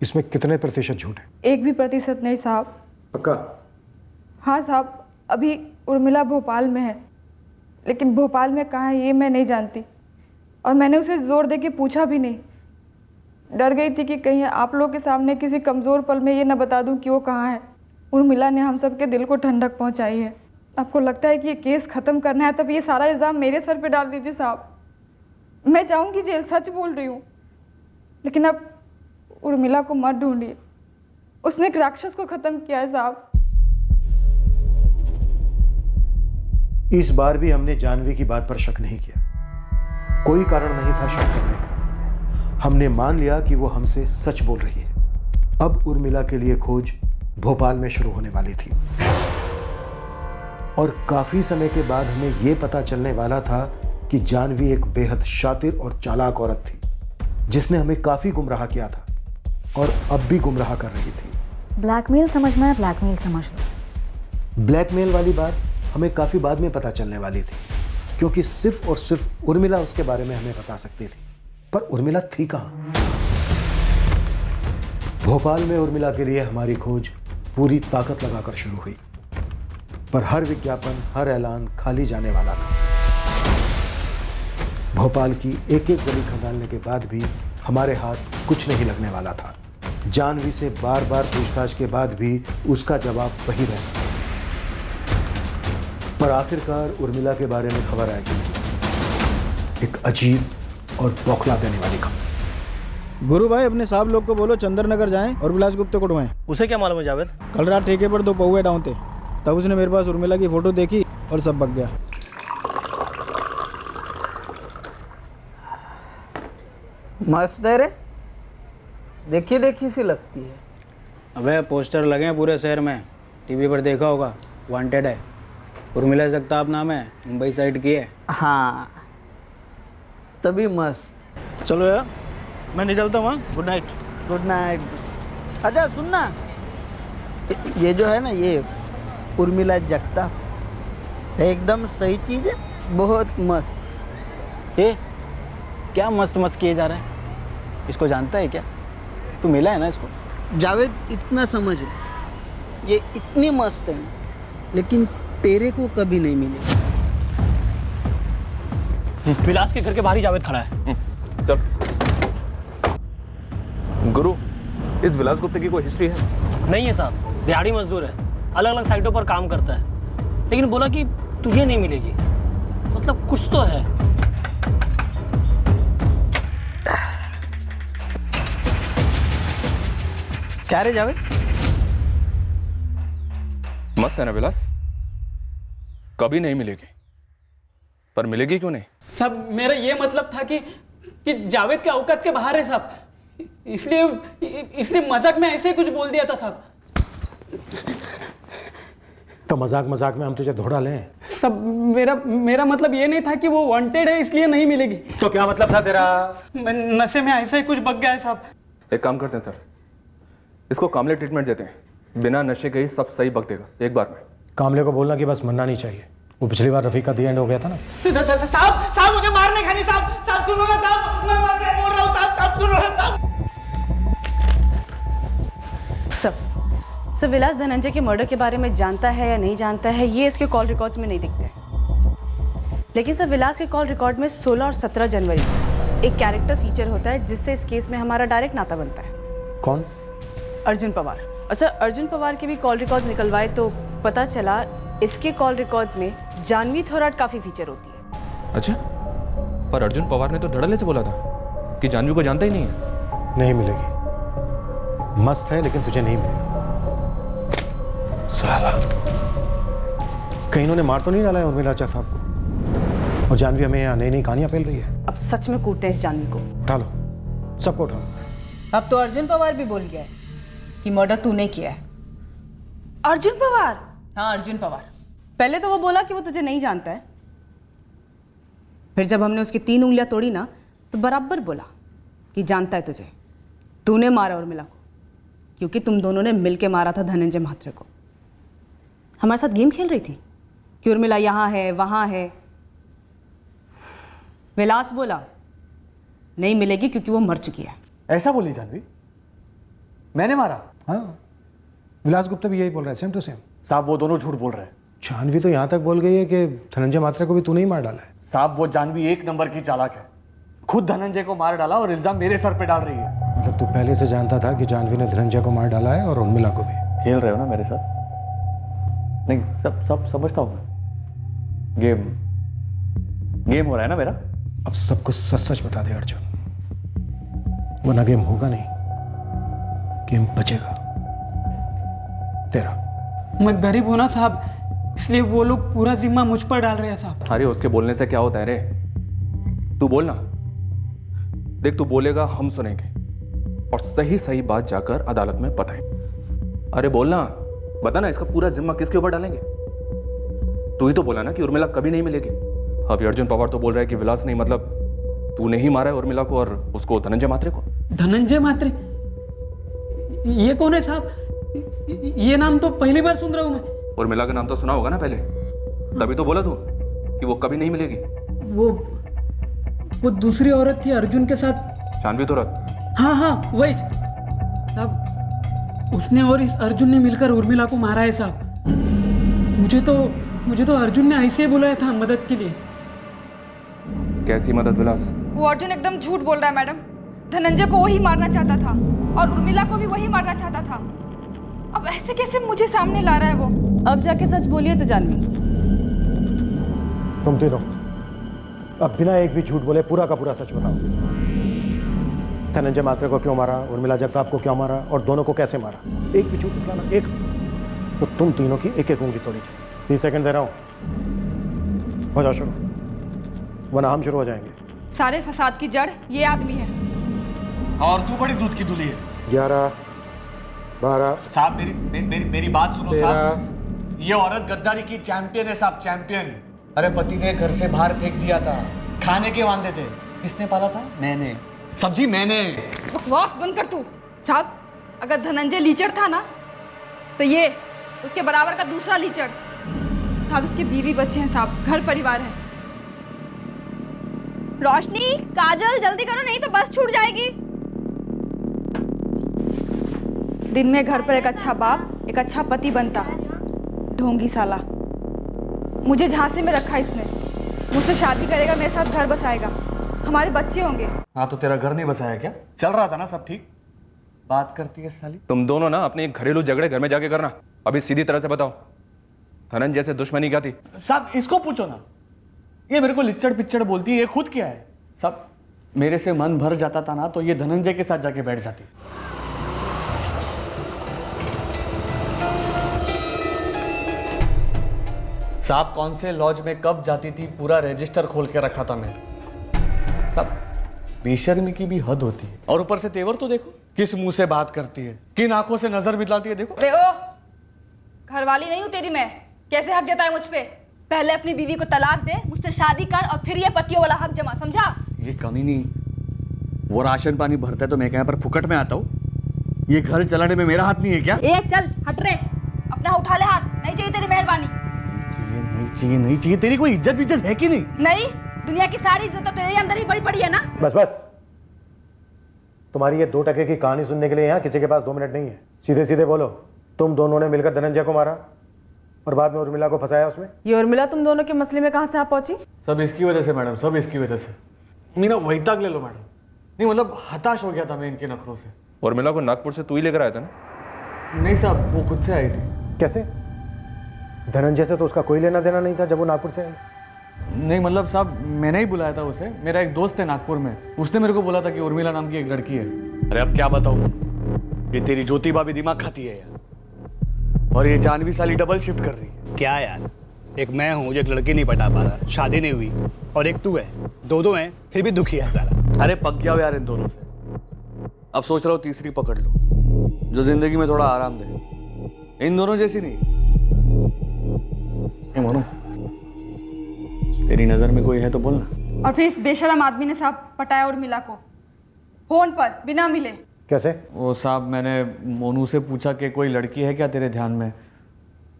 इसमें कितने प्रतिशत झूठ है? 1 भी प्रतिशत नहीं साहब। पक्का? हाँ साहब, अभी उर्मिला भोपाल में है, लेकिन भोपाल में कहाँ है ये मैं नहीं जानती। और मैंने उसे जोर दे के पूछा भी नहीं। डर गई थी कि कहीं आप लोग के सामने किसी कमज़ोर पल में ये न बता दूं कि वो कहाँ है। उर्मिला ने हम सब के दिल को ठंडक पहुँचाई है। आपको लगता है कि ये केस ख़त्म करना है, तब ये सारा इल्ज़ाम मेरे सर पे डाल दीजिए साहब। मैं जाऊंगी जेल, सच बोल रही हूँ, लेकिन अब उर्मिला को मत ढूंढिए। उसने एक राक्षस को ख़त्म किया है साहब। इस बार भी हमने जानवी की बात पर शक नहीं किया। कोई कारण नहीं था शक करने का। हमने मान लिया कि वो हमसे सच बोल रही है। अब उर्मिला के लिए खोज भोपाल में शुरू होने वाली थी और काफी समय के बाद हमें यह पता चलने वाला था कि जानवी एक बेहद शातिर और चालाक औरत थी जिसने हमें काफी गुमराह किया था और अब भी गुमराह कर रही थी। ब्लैकमेल समझना है, ब्लैकमेल समझ लो। ब्लैकमेल वाली बात हमें काफी बाद में पता चलने वाली थी, क्योंकि सिर्फ और सिर्फ उर्मिला उसके बारे में हमें बता सकती थी। पर उर्मिला थी कहां? भोपाल में उर्मिला के लिए हमारी खोज पूरी ताकत लगाकर शुरू हुई, पर हर विज्ञापन, हर ऐलान खाली जाने वाला था। भोपाल की एक एक गली खंगालने के बाद भी हमारे हाथ कुछ नहीं लगने वाला था। जानवी से बार बार पूछताछ के बाद भी उसका जवाब वही रहता। पर आखिरकार उर्मिला के बारे में खबर आई, एक अजीब और बौखला देने वाली खबर। गुरु भाई, अपने साहब लोग को बोलो चंद्रनगर जाएं और विलास गुप्ता को ढूंढवाएं। उसे क्या मालूम है जावेद? कल रात ठेके पर 2 पौवे डाउन थे, तब उसने मेरे पास उर्मिला की फोटो देखी और सब बक गया। मस्त है रे, देखी देखी सी लगती है। अबे पोस्टर लगे हैं पूरे शहर में, टीवी पर देखा होगा, वांटेड है। उर्मिला जगताप नाम है, मुंबई साइड की है। हाँ, तभी मस्त। चलो यार, मैं निकलता हूँ। Good night. Good night. अच्छा सुनना, ये जो है ना, ये उर्मिला जगताप एकदम सही चीज़ है, बहुत मस्त। ए, क्या मस्त मस्त किए जा रहे हैं? इसको जानता है क्या? तू मिला है ना इसको? जावेद, इतना समझ, ये इतनी मस्त है लेकिन तेरे को कभी नहीं मिलेगी। विलास के घर के बाहर ही जावेद खड़ा है। चल। गुरु, इस विलास गुप्ता की कोई हिस्ट्री है? नहीं है साहब, दिहाड़ी मजदूर है, अलग अलग साइटों पर काम करता है, लेकिन बोला कि तुझे नहीं मिलेगी। मतलब कुछ तो है। क्या रे जावेद? मस्त है ना विलास? कभी नहीं मिलेगी, पर मिलेगी क्यों नहीं? सब मेरा ये मतलब था कि जावेद के औकात के बाहर है साहब, इसलिए मजाक में ऐसे कुछ बोल दिया था साहब। तो मजाक में हम तुझे धोड़ा लें? सब मेरा मतलब ये नहीं था कि वो वांटेड है इसलिए नहीं मिलेगी। तो क्या मतलब था तेरा? मैं नशे में ऐसा ही कुछ बक गया है साहब। एक काम करते हैं सर, इसको कामले ट्रीटमेंट देते हैं, बिना नशे के ही सब सही बक देगा एक बार में। कामले को बोलना कि बस मरना नहीं चाहिए। वो पिछली बार रफीक का दी एंड हो गया था ना। साहब मुझे मारने का नहीं साहब सुनो ना साहब, मैं मर से बोल रहा हूँ साहब सुनो ना साहब। सर विलास धनंजय के मर्डर के बारे में जानता है या नहीं जानता है, ये इसके कॉल रिकॉर्ड्स में नहीं दिखते। लेकिन सर विलास के कॉल रिकॉर्ड में 16 और 17 जनवरी को एक कैरेक्टर फीचर होता है जिससे इस केस में हमारा डायरेक्ट नाता बनता है। कौन? अर्जुन पवार। और सर अर्जुन पवार के भी कॉल रिकॉर्ड्स निकलवाए तो पता चला इसके कॉल रिकॉर्ड्स में जानवी थोराट काफी फीचर होती है। अच्छा, पर अर्जुन पवार ने तो धड़ल्ले से बोला था कि जानवी को जानता ही नहीं है। नहीं मिलेगी, मस्त है लेकिन तुझे नहीं मिलेगी। साला, कहीं इन्होंने मार तो नहीं डाला है उर्मिला चा साहब को? और जानवी हमें यहाँ नई नई कहानियां फैल रही है। अब सच में कूटते हैं इस जानवी को। उठा लो, सबको उठा लो। अब तो अर्जुन पवार भी बोल गया है कि मर्डर तूने किया है। अर्जुन पवार? हाँ अर्जुन पवार। पहले तो वो बोला कि वो तुझे नहीं जानता है, फिर जब हमने उसकी 3 उंगलियां तोड़ी ना तो बराबर बोला कि जानता है तुझे, तूने मारा उर्मिला को, क्योंकि तुम दोनों ने मिलके मारा था धनंजय म्हात्रे को। हमारे साथ गेम खेल रही थी कि उर्मिला यहाँ है वहाँ है। विलास बोला नहीं मिलेगी क्योंकि वो मर चुकी है। ऐसा बोली जानवी? मैंने मारा? हाँ, विलास गुप्ता भी यही बोल रहा है, सेम टू सेम। साहब वो दोनों झूठ बोल रहे हैं। जानवी तो यहाँ तक बोल गई है कि धनंजय म्हात्रे को भी तूने ही मार डाला है। साहब वो जानवी 1 नंबर की चालाक है, खुद धनंजय को मार डाला और इल्जाम मेरे सर पे डाल रही है। मतलब तू पहले से जानता था कि जानवी ने धनंजय को मार डाला है और उर्मिला को भी? खेल रहे हो ना मेरे साथ? नहीं, सब समझता हूँ मैं। गेम हो रहा है ना मेरा। अब सब कुछ सच सच बता दे अर्जुन, वरना गेम होगा नहीं, गेम बचेगा तेरा। मैं गरीब हूं ना साहब, इसलिए वो लोग पूरा जिम्मा मुझ पर डाल रहे हैं साहब। अरे उसके बोलने से क्या होता है रे, तू बोलना। देख तू बोलेगा हम सुनेंगे और सही सही बात जाकर अदालत में बताएं। अरे बोलना, बता ना इसका पूरा जिम्मा किसके ऊपर डालेंगे। तू ही तो बोला ना कि उर्मिला कभी नहीं मिलेगी। अभी अर्जुन पवार तो बोल रहा है कि विलास नहीं, मतलब तूने ही मारा है उर्मिला को और उसको धनंजय मात्रे को। धनंजय मात्रे? ये कौन है साहब? ये नाम तो पहली बार सुन रहा हूं मैं। उर्मिला का नाम तो सुना होगा ना पहले, तभी तो बोला तू कि वो कभी नहीं मिलेगी। वो दूसरी औरत थी अर्जुन के साथ। जानवी तुरंत? हाँ वही साहब, उसने और इस अर्जुन ने मिलकर उर्मिला को मारा है साहब। मुझे तो अर्जुन ने ऐसे ही बुलाया था मदद के लिए। कैसी मदद विलास? वो अर्जुन एकदम झूठ बोल रहा है मैडम। धनंजय को वही मारना चाहता था और उर्मिला को भी वही मारना चाहता था। अब ऐसे कैसे मुझे सामने ला रहा है वो? अब जाके सच बोलिए तो जानवी। तुम तीनों अब बिना एक भी झूठ बोले पूरा का पूरा सच बताओ। धनंजय मात्रे को क्यों मारा, उर्मिला जगताप को क्यों मारा और दोनों को कैसे मारा? एक भी झूठ निकला ना, एक तो तुम तीनों की एक एक उंगली तोड़ी जाए। 30 सेकंड दे रहा हूं, हो जाओ शुरू, वरना हम शुरू हो जाएंगे। सारे फसाद की जड़ ये आदमी है। और तू बड़ी दूध की दूल्ही है। 11, 12। साहब मेरी बात सुनो साहब। ये औरत गद्दारी की चैंपियन है साहब, चैंपियन। अरे पति ने घर से बाहर फेंक दिया था, खाने के वांदे थे। किसने पाला था? मैंने। सब्जी मैंने। बकवास बंद कर तू। साहब अगर धनंजय लीचड़ था ना, तो ये उसके बराबर का दूसरा लीचड़। साहब इसके बीवी बच्चे हैं साहब, घर परिवार है। रोशनी, काजल जल्दी करो नहीं तो बस छूट जाएगी। दिन में घर पर एक अच्छा बाप, एक अच्छा पति बनता। ढोंगी साला, मुझे झांसे में रखा इसने। मुझसे शादी करेगा, मेरे साथ घर बसाएगा, हमारे बच्चे होंगे। हाँ तो तेरा घर नहीं बसाया क्या? चल रहा था ना सब ठीक? बात करती है साली। तुम दोनों ना अपने घरेलू झगड़े घर में जाके करना। अभी सीधी तरह से बताओ, धनंजय से दुश्मनी क्या थी? साहब इसको पूछो ना, ये मेरे को लिच्चड़ पिच्चड़ बोलती है, ये खुद क्या है? साहब मेरे से मन भर जाता था ना तो ये धनंजय के साथ जाके बैठ जाती। साहब कौन से लॉज में कब जाती थी पूरा रजिस्टर खोल के रखा था मैं। साहब बेशर्मी की भी हद होती है। और ऊपर से तेवर तो देखो, किस मुंह से बात करती है, किन आंखों से नजर मिलाती है। देखो घरवाली नहीं हूं तेरी मैं, कैसे हक जताए मुझ पे? पहले अपनी बीवी को तलाक दे, मुझसे शादी कर और फिर ये पतियों वाला हक जमा, समझा? ये कमी नहीं, वो राशन पानी भरता है तो मैं यहाँ पर फुकट में आता हूँ। ये घर चलाने में मेरा हाथ नहीं है क्या? ए चल हट रे, अपना उठा ले हाथ, नहीं चाहिए तेरी मेहरबानी। नहीं चाहिए। तेरी कोई इज्जत विज्जत है कि नहीं? नहीं, दुनिया की सारी इज्जत तो तेरे अंदर ही बड़ी पड़ी है ना। बस तुम्हारी ये 2 टके की कहानी सुनने के लिए यहाँ किसी के पास 2 मिनट नहीं है। सीधे सीधे बोलो, तुम दोनों ने मिलकर धनंजय को मारा और बाद में उर्मिला को फंसाया उसमें? ये उर्मिला तुम दोनों के मसले में कहां से आ पहुंची? सब इसकी वजह से मैडम, सब इसकी वजह से। मीना वही तक ले लो मैडम। नहीं मतलब हताश हो गया था मैं इनके नखरों से। उर्मिला को नागपुर से तू ही लेकर आया था ना? नहीं साहब, वो खुद से आई थी। कैसे? धनंजय से तो उसका कोई लेना देना नहीं था जब वो नागपुर से आई। नहीं मतलब साहब मैंने ही बुलाया था उसे। मेरा एक दोस्त है नागपुर में, उसने मेरे को बोला था कि उर्मिला नाम की एक लड़की है। अरे अब क्या बताऊं, ये तेरी ज्योति भाभी दिमाग खाती है यार, और ये जानवी साली डबल शिफ्ट कर रही है। क्या यार, एक मैं हूँ जो एक लड़की नहीं पटा पा रहा, शादी नहीं हुई, और एक तू है, दो हैं फिर भी दुखी है साला। अरे पक गया हो यार इन दोनों से। अब सोच रहा हूँ तीसरी पकड़ लो जो जिंदगी में थोड़ा आराम दे। इन दोनों जैसी नहीं। मोनू, तेरी नजर में कोई है तो बोलना। और फिर इस बेशरम आदमी ने साहब पटाया उर्मिला को फोन पर बिना मिले। कैसे? वो साहब मैंने मोनू से पूछा कि कोई लड़की है क्या तेरे ध्यान में,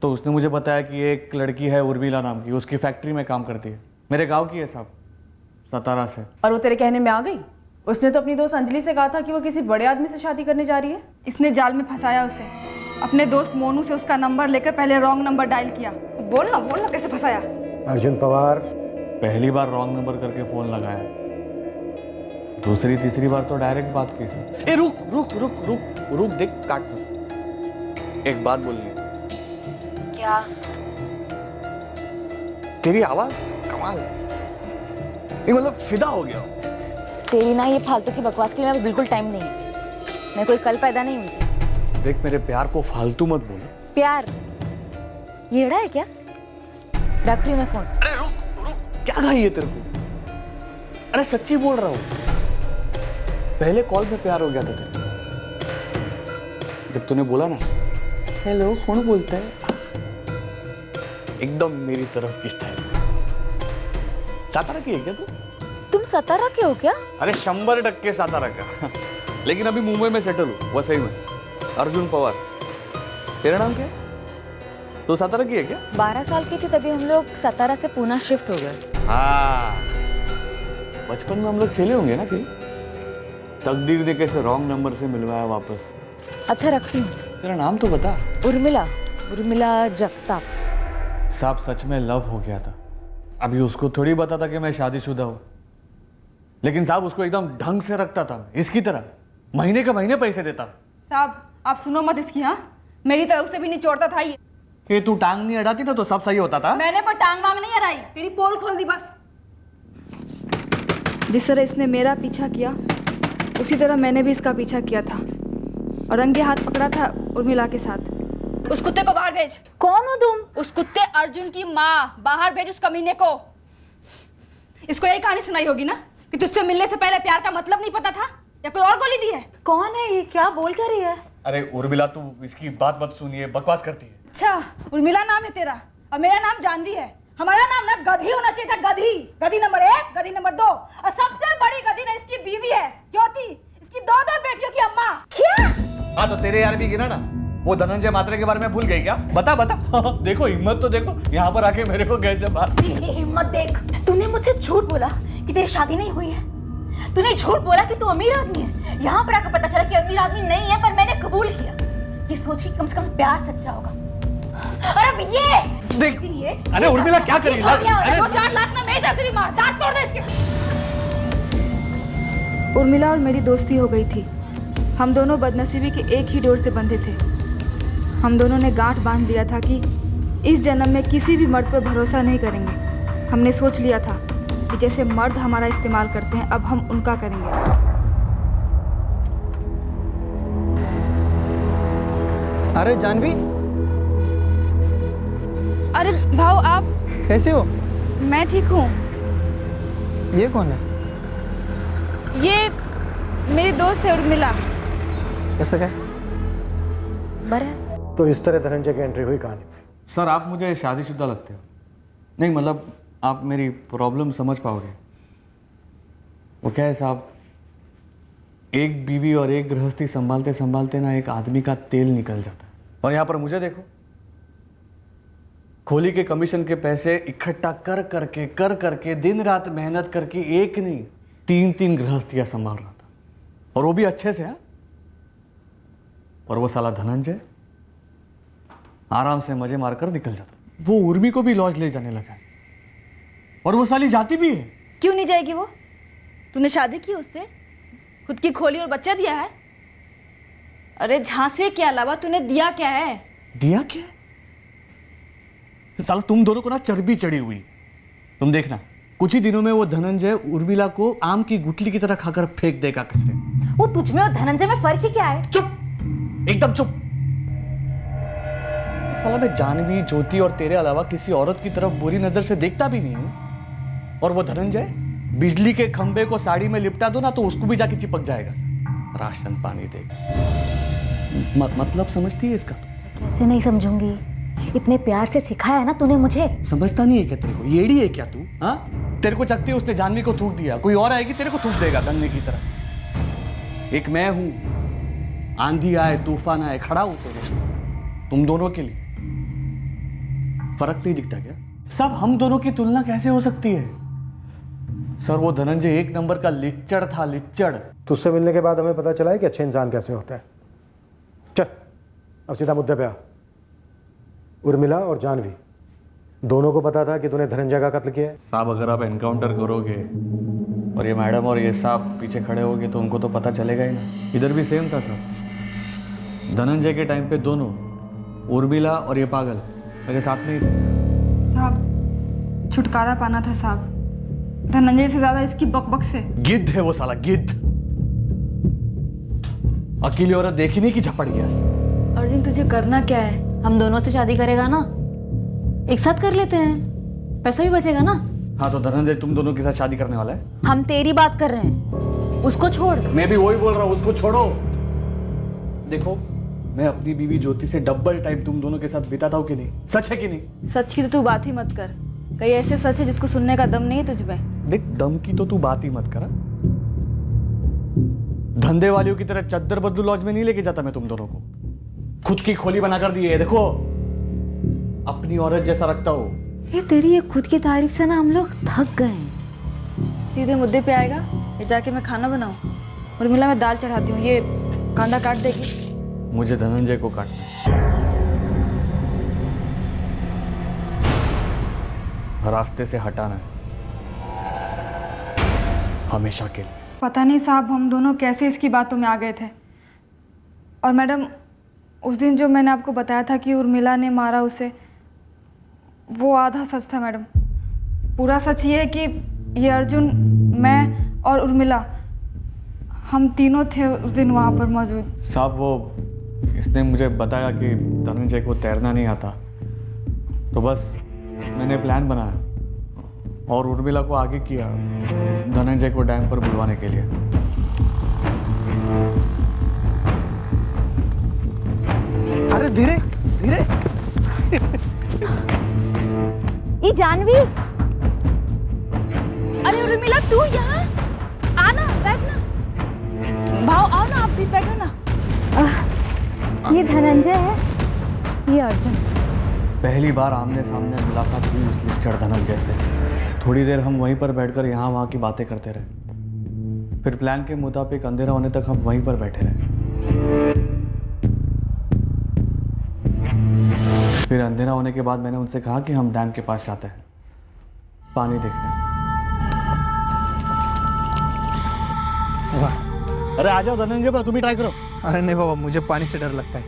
तो उसने मुझे बताया कि एक लड़की है उर्मिला नाम की, उसकी फैक्ट्री में काम करती है, मेरे गांव की है साहब, सतारा से। और वो तेरे कहने में आ गई? उसने तो अपनी दोस्त अंजलि से कहा था कि वो किसी बड़े आदमी से शादी करने जा रही है। इसने जाल में फंसाया उसे। अपने दोस्त मोनू से उसका नंबर लेकर पहले रॉन्ग नंबर डायल किया। बोलना कैसे फंसाया? अर्जुन पवार पहली बार रॉन्ग नंबर करके फोन लगाया, दूसरी तीसरी बार तो डायरेक्ट बात की सर। ए रुक रुक रुक रुक रुक, देख काट मत। एक बात बोलनी है। क्या? तेरी आवाज कमाल है, ये मतलब फिदा हो गया हूँ। तेरी ना ये फालतू की बकवास के लिए मैं बिल्कुल टाइम नहीं है। मैं कोई कल पैदा नहीं हुई। देख मेरे प्यार को फालतू मत बोलो। प्यार येड़ा है क्या? रख रही हूँ मैं फोन। अरे रुक, क्या घाई है तेरे को? अरे सच्ची बोल रहा हूँ, पहले कॉल में प्यार हो गया था तेरे से। जब तूने बोला ना हेलो कौन बोलता है, एकदम मेरी तरफ की स्टाइल। सातारा की है क्या तू? तुम सतारा के हो क्या? अरे 100% सातारा का लेकिन अभी मुंबई में सेटल हूँ, वसई में। अर्जुन पवार। तेरा नाम क्या है? तो सातारा की है क्या? 12 साल की थी तभी हम लोग सतारा से पूना शिफ्ट हो गए। हाँ, बचपन में हम लोग खेले होंगे ना कहीं। तकदीर ने कैसे रॉन्ग नंबर से मिलवाया वापस। अच्छा रखती हूँ। तेरा नाम तो बता। उर्मिला, उर्मिला जगताप। साहब सच में लव हो गया था। अभी उसको थोड़ी पता था कि मैं शादीशुदा हूँ, लेकिन साहब उसको एकदम ढंग से रखता था, इसकी तरह महीने के महीने पैसे देता। साहब आप सुनो मत इसकी। हाँ, मेरी तरफ से भी निचोड़ता था ये। तू टांग नहीं अड़ाती ना तो सब सही होता था। मैंने कोई टांग वांग नहीं अड़ाई, तेरी पोल खोल दी बस। जिस तरह इसने मेरा पीछा किया उसी तरह मैंने भी इसका पीछा किया था और रंगे हाथ पकड़ा था उर्मिला के साथ। उस कुत्ते को बाहर भेज। कौन हो तुम? उस कुत्ते अर्जुन की माँ, बाहर भेज उस कमीने को। इसको यही कहानी सुनाई होगी ना कि तुझसे मिलने से पहले प्यार का मतलब नहीं पता था, या कोई और गोली दी है? कौन है ये, क्या बोल कर रही है? अरे उर्मिला तू इसकी बात मत सुनिए, बकवास करती है। अच्छा, उर्मिला नाम है तेरा और मेरा नाम जानवी है। हमारा नाम ना गधी होना चाहिए था, गधी। गधी नंबर 1, गधी नंबर 2 और सबसे बड़ी गधी ना इसकी बीवी है ज्योति, इसकी 2 बेटियों की अम्मा। क्या? हाँ तो तेरे यार भी गिना ना, वो धनंजय मात्रे के बारे में भूल गई क्या? बता बता। देखो हिम्मत तो देखो, यहाँ पर आके मेरे को कैसे बात। तेरी हिम्मत देख, तूने मुझसे झूठ बोला कि तेरी शादी नहीं हुई है। तूने झूठ बोला कि तू अमीर आदमी है। यहाँ पर आकर पता चला कि अमीर आदमी नहीं है, पर मैंने कबूल किया। ये सोच कि कम से कम प्यार सच्चा होगा। अरे अब ये देख, अरे उर्मिला क्या करेगी? 2-4 लाख ना मेरी तरफ से भी मार, दांत तोड़ दे इसके। उर्मिला और मेरी दोस्ती हो गई थी। हम दोनों बदनसीबी के एक ही डोर से बंधे थे। हम दोनों ने गांठ बांध लिया था कि इस जन्म में किसी भी मर्द पर भरोसा नहीं करेंगे। हमने सोच लिया था कि जैसे मर्द हमारा इस्तेमाल करते हैं अब हम उनका करेंगे। अरे जानवी, अरे भाव आप कैसे हो? मैं ठीक हूँ। ये कौन है? ये मेरी दोस्त है उर्मिला। कैसा क्या? बरा तो इस तरह धनंजय की एंट्री हुई कहानी। सर आप मुझे शादीशुदा लगते हो। नहीं मतलब आप मेरी प्रॉब्लम समझ पाओगे। वो क्या है साहब, एक बीवी और एक गृहस्थी संभालते संभालते ना एक आदमी का तेल निकल जाता है। और यहाँ पर मुझे देखो, खोली के कमीशन के पैसे इकट्ठा कर करके दिन रात मेहनत करके एक नहीं 3 गृहस्थियां संभाल रहा था, और वो भी अच्छे से। और वो साला धनंजय आराम से मजे मारकर निकल जाता। वो उर्मी को भी लॉज ले जाने लगा, और वो साली जाती भी है। क्यों नहीं जाएगी वो? तूने शादी की उससे, खुद की खोली और बच्चा दिया है। अरे झांसे के अलावा तूने दिया क्या है? दिया क्या? साला तुम दोनों को ना चर्बी चढ़ी हुई। तुम देखना कुछ ही दिनों में वो धनंजय उर्मिला को आम की गुठली की तरह खाकर फेंक देगा कचरे। वो तुझ में और धनंजय में फर्क ही क्या है? चुप, एकदम चुप। साला मैं जानवी, ज्योति और तेरे अलावा किसी औरत की तरफ बुरी नजर से देखता भी नहीं हूं। और वो धनंजय बिजली के खंबे को साड़ी में लिपटा दो ना तो उसको भी जाके चिपक जाएगा। राशन पानी देगा। मतलब समझती है इसका? कैसे नहीं समझूंगी, इतने प्यार से सिखाया है ना तूने मुझे। समझता नहीं है क्या तेरे को? येड़ी है क्या तू? हाँ, तेरे को चकती उसने जानवी को थूक दिया, कोई और आएगी तेरे को थूक देगा गन्ने की तरह। एक मैं हूं, आंधी आए तूफान आए खड़ा हूं तुम दोनों के लिए। फर्क नहीं दिखता क्या? सब हम दोनों की तुलना कैसे हो सकती है? सर वो धनंजय 1 नंबर का लिच्चड़ था, लिच्चड़। तुझसे मिलने के बाद हमें पता चला है कि अच्छे इंसान कैसे होते हैं। चल अब सीधा मुद्दे पे आ। उर्मिला और जानवी दोनों को पता था कि तूने धनंजय का कत्ल किया है? साहब अगर आप एनकाउंटर करोगे और ये मैडम और ये साहब पीछे खड़े होगे तो उनको तो पता चलेगा ही ना। इधर भी सेम था सर। धनंजय के टाइम पे दोनों, उर्मिला और ये पागल, मेरे साथ में ही थे। साहब छुटकारा पाना था साहब। धनंजय से ज्यादा इसकी बकबक से। गिद्ध है वो साला, गिद्ध। अकेली औरत देखी नहीं कि झपट गया। अर्जुन तुझे करना क्या है? हम दोनों से शादी करेगा ना, एक साथ कर लेते हैं, पैसा भी बचेगा ना। हाँ तो धनंजय तुम दोनों के साथ शादी करने वाला है? हम तेरी बात कर रहे हैं, उसको छोड़। मैं भी वही बोल रहा हूँ, उसको छोड़ो। देखो मैं अपनी बीवी ज्योति से डबल टाइम तुम दोनों के साथ बिताता हूँ कि नहीं? सच है कि नहीं? सच की तो तू बात ही मत कर। कई ऐसे सच है जिसको सुनने का दम नहीं है तुझ में। देख दम की तो तू बात ही मत कर। धंधे वालियों की तरह चद्दर बदलू लॉज में नहीं लेके जाता मैं तुम दोनों को। खुद की खोली बना कर दी है। देखो अपनी औरत जैसा रखता हो। ये तेरी ये खुद की तारीफ से ना हम लोग थक गए हैं। सीधे मुद्दे पे आएगा ये जाके मैं खाना बनाऊं? उर्मिला मैं दाल चढ़ाती हूँ, ये कांदा काट देगी। मुझे धनंजय को काटना, रास्ते से हटाना है हमेशा के लिए। पता नहीं साहब हम दोनों कैसे इसकी बातों में आ गए थे। और मैडम उस दिन जो मैंने आपको बताया था कि उर्मिला ने मारा उसे, वो आधा सच था मैडम। पूरा सच ये है कि ये अर्जुन, मैं और उर्मिला हम तीनों थे उस दिन वहाँ पर मौजूद। साहब वो इसने मुझे बताया कि धनंजय को तैरना नहीं आता, तो बस मैंने प्लान बनाया और उर्मिला को आगे किया धनंजय को डैम पर बुलवाने के लिए। अरे धीरे धीरे। ये जानवी, अरे उर्मिला तू यहाँ आना, बैठना। भाव आओ ना, आप भी बैठो ना। ये धनंजय है, ये अर्जुन। पहली बार आमने सामने मुलाकात हुई उस लिक्चर धनंजय से। थोड़ी देर हम वहीं पर बैठकर यहाँ वहाँ की बातें करते रहे। फिर प्लान के मुताबिक अंधेरा होने तक हम वहीं पर बैठे रहे। फिर अंधेरा होने के बाद मैंने उनसे कहा कि हम डैम के पास जाते हैं पानी देखने। अरे आ जाओ धनंजय पर, तुम ही ट्राई करो। अरे नहीं बाबा, मुझे पानी से डर लगता है।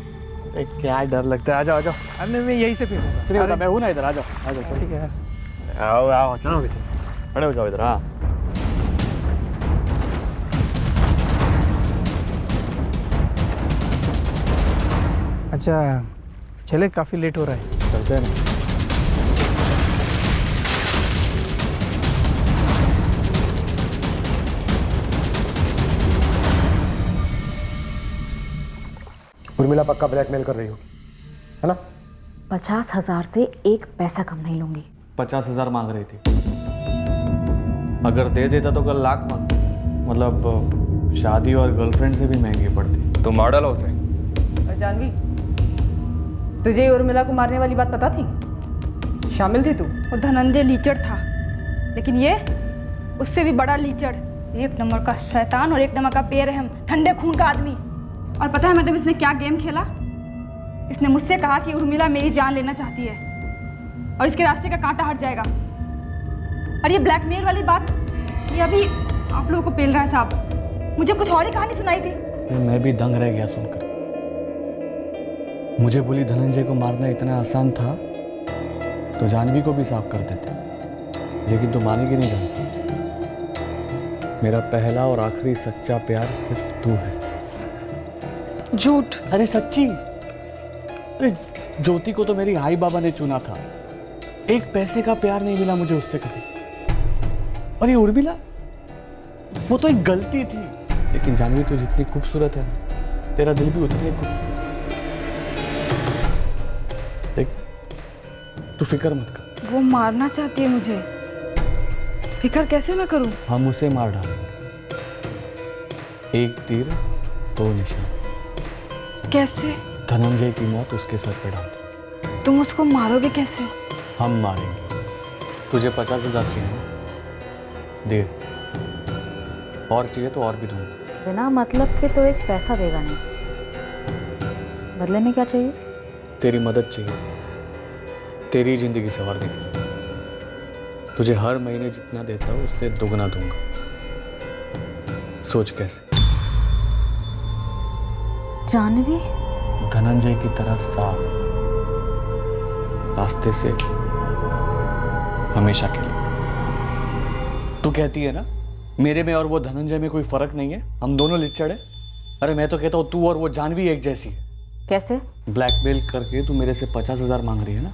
अरे क्या डर लगता है, आ जाओ आ जाओ। अरे मैं यहीं से पीऊंगा। चलिए मैं हूँ ना इधर, आ जाओ आ जाओ। ठीक है, आओ आओ, चलो खड़े हो जाओ इधर। हाँ अच्छा चले, काफ़ी लेट हो रहा है, चलते हैं ना। उर्मिला पक्का ब्लैकमेल कर रही हो, है ना? 50,000 से एक पैसा कम नहीं लूंगी। 50,000 मांग रही थी, अगर दे देता तो कल लाख मांग, मतलब शादी और गर्लफ्रेंड से भी महंगी पड़ती। तो मार डाला उसे। और जानवी, तुझे उर्मिला को मारने वाली बात पता थी? शामिल थी तू? वो धनंजय लीचड़ था, लेकिन ये उससे भी बड़ा लीचड़। एक नंबर का शैतान और एक नंबर का बेरहम, ठंडे खून का आदमी। और पता है मैडम इसने क्या गेम खेला? इसने मुझसे कहा कि उर्मिला मेरी जान लेना चाहती है और इसके रास्ते का कांटा हट जाएगा। और ये ब्लैकमेल वाली बात, ये अभी आप लोगों को पेल रहा है साहब। मुझे कुछ और ही कहानी सुनाई थी। मैं भी दंग रह गया सुनकर। मुझे बोली धनंजय को मारना इतना आसान था तो जानवी को भी साफ कर देते, लेकिन तू मानेगी नहीं जानती। मेरा पहला और आखिरी सच्चा प्यार सिर्फ तू है। झूठ। अरे सच्ची। अरे ज्योति को तो मेरी आई बाबा ने चुना था, एक पैसे का प्यार नहीं मिला मुझे उससे कभी। और ये उर्मिला, वो तो एक गलती थी। लेकिन जानवी तू जितनी खूबसूरत है ना, तेरा दिल भी उतना ही खूबसूरत। देख तू फिक्र मत कर। वो मारना चाहती है मुझे, फिक्र कैसे मैं करूं? हम उसे मार डालेंगे, एक तीर दो निशान। कैसे? धनंजय की मौत उसके सर पे डाल दे। तुम उसको मारोगे कैसे? हम मारेंगे उसे। तुझे 50,000 चाहिए? दे, और चाहिए तो और भी दूंगा। बिना मतलब के तो एक पैसा देगा नहीं, बदले में क्या चाहिए? तेरी मदद चाहिए, तेरी जिंदगी संवारने के लिए। तुझे हर महीने जितना देता हूँ उससे दुगना दूंगा। सोच कैसे? जानवी? धनंजय की तरह साफ, रास्ते से हमेशा के लिए। तू कहती है ना मेरे में और वो धनंजय में कोई फर्क नहीं है, हम दोनों लिच्चड़ है। अरे मैं तो कहता हूँ तू और वो जानवी एक जैसी है। कैसे? ब्लैकमेल करके तू मेरे से 50,000 मांग रही है ना,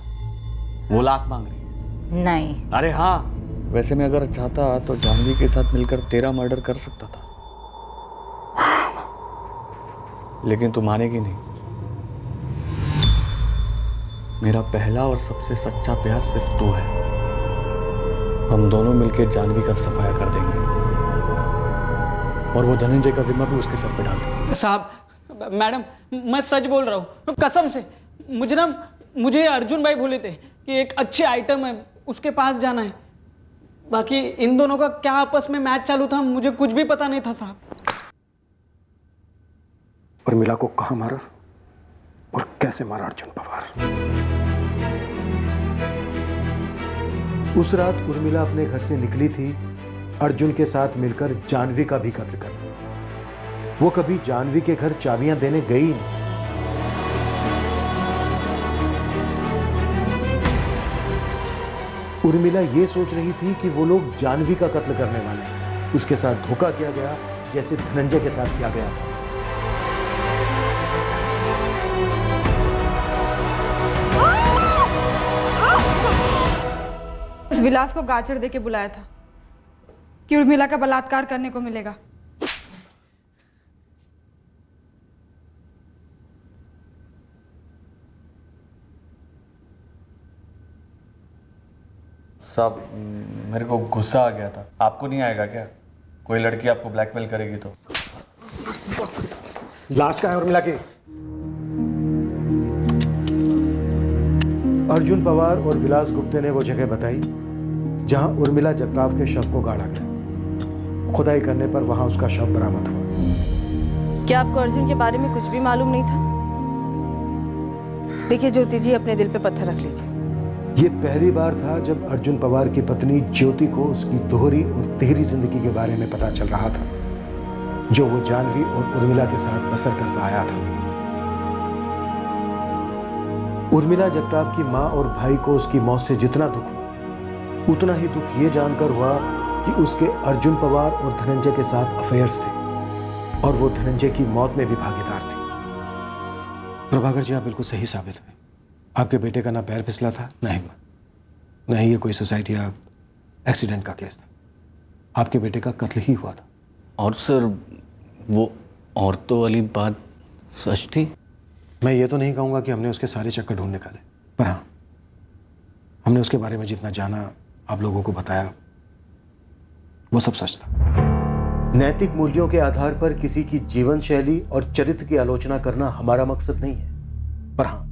वो लाख मांग रही है। नहीं। अरे हाँ, वैसे मैं अगर चाहता तो जानवी के साथ मिलकर तेरा मर्डर कर सकता था, लेकिन तू मानेगी नहीं। मेरा पहला और सबसे सच्चा प्यार सिर्फ तू है। हम दोनों मिलकर जानवी का सफाया कर देंगे और वो धनंजय का जिम्मा भी उसके सर पे डाल देंगे। साहब, मैडम, मैं सच बोल रहा हूँ कसम से। मुझे अर्जुन भाई बोले थे कि एक अच्छे आइटम है, उसके पास जाना है। बाकी इन दोनों का क्या आपस में मैच चालू था मुझे कुछ भी पता नहीं था साहब। उर्मिला को कहाँ मारा और कैसे मारा अर्जुन पवार? उस रात उर्मिला अपने घर से निकली थी अर्जुन के साथ मिलकर जानवी का भी कत्ल करने। वो कभी जानवी के घर चाबियां देने गई नहीं। उर्मिला ये सोच रही थी कि वो लोग जानवी का कत्ल करने वाले हैं। उसके साथ धोखा किया गया जैसे धनंजय के साथ किया गया था। उस विलास को गाजर दे के बुलाया था कि उर्मिला का बलात्कार करने को मिलेगा। साहब, मेरे को गुस्सा आ गया था। आपको नहीं आएगा क्या? कोई लड़की आपको ब्लैकमेल करेगी तो? लाश कहाँ है उर्मिला की? अर्जुन पवार और विलास गुप्ते ने वो जगह बताई जहां उर्मिला जगताप के शव को गाड़ा गया। खुदाई करने पर वहां उसका शव बरामद हुआ। क्या आपको अर्जुन के बारे में कुछ भी मालूम नहीं था? देखिए ज्योति जी, अपने दिल पे पत्थर रख लीजिए। ये पहली बार था जब अर्जुन पवार की पत्नी ज्योति को उसकी दोहरी और तिहरी जिंदगी के बारे में पता चल रहा था, जो वो जानवी और उर्मिला के साथ बसर करता आया था। उर्मिला जगताप की माँ और भाई को उसकी मौत से जितना दुख हुआ, उतना ही दुख ये जानकर हुआ कि उसके अर्जुन पवार और धनंजय के साथ अफेयर्स थे और वो धनंजय की मौत में भी भागीदार थे। प्रभाकर जी, आप बिल्कुल सही साबित हुए। आपके बेटे का ना पैर फिसला था ना हिम्मत, नहीं ये कोई सोसाइटी या एक्सीडेंट का केस था। आपके बेटे का कत्ल ही हुआ था। और सर, वो औरतों वाली बात सच थी? मैं ये तो नहीं कहूँगा कि हमने उसके सारे चक्कर ढूंढ निकाले, पर हाँ, हमने उसके बारे में जितना जाना, आप लोगों को बताया, वो सब सच था। नैतिक मूल्यों के आधार पर किसी की जीवन शैली और चरित्र की आलोचना करना हमारा मकसद नहीं है, पर हाँ,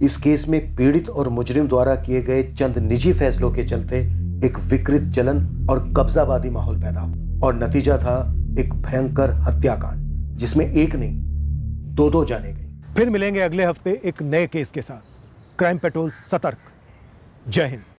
इस केस में पीड़ित और मुजरिम द्वारा किए गए चंद निजी फैसलों के चलते एक विकृत चलन और कब्जावादी माहौल पैदा हुआ और नतीजा था एक भयंकर हत्याकांड, जिसमें एक नहीं 2 जाने गए। फिर मिलेंगे अगले हफ्ते एक नए केस के साथ। क्राइम पेट्रोल सतर्क। जय हिंद।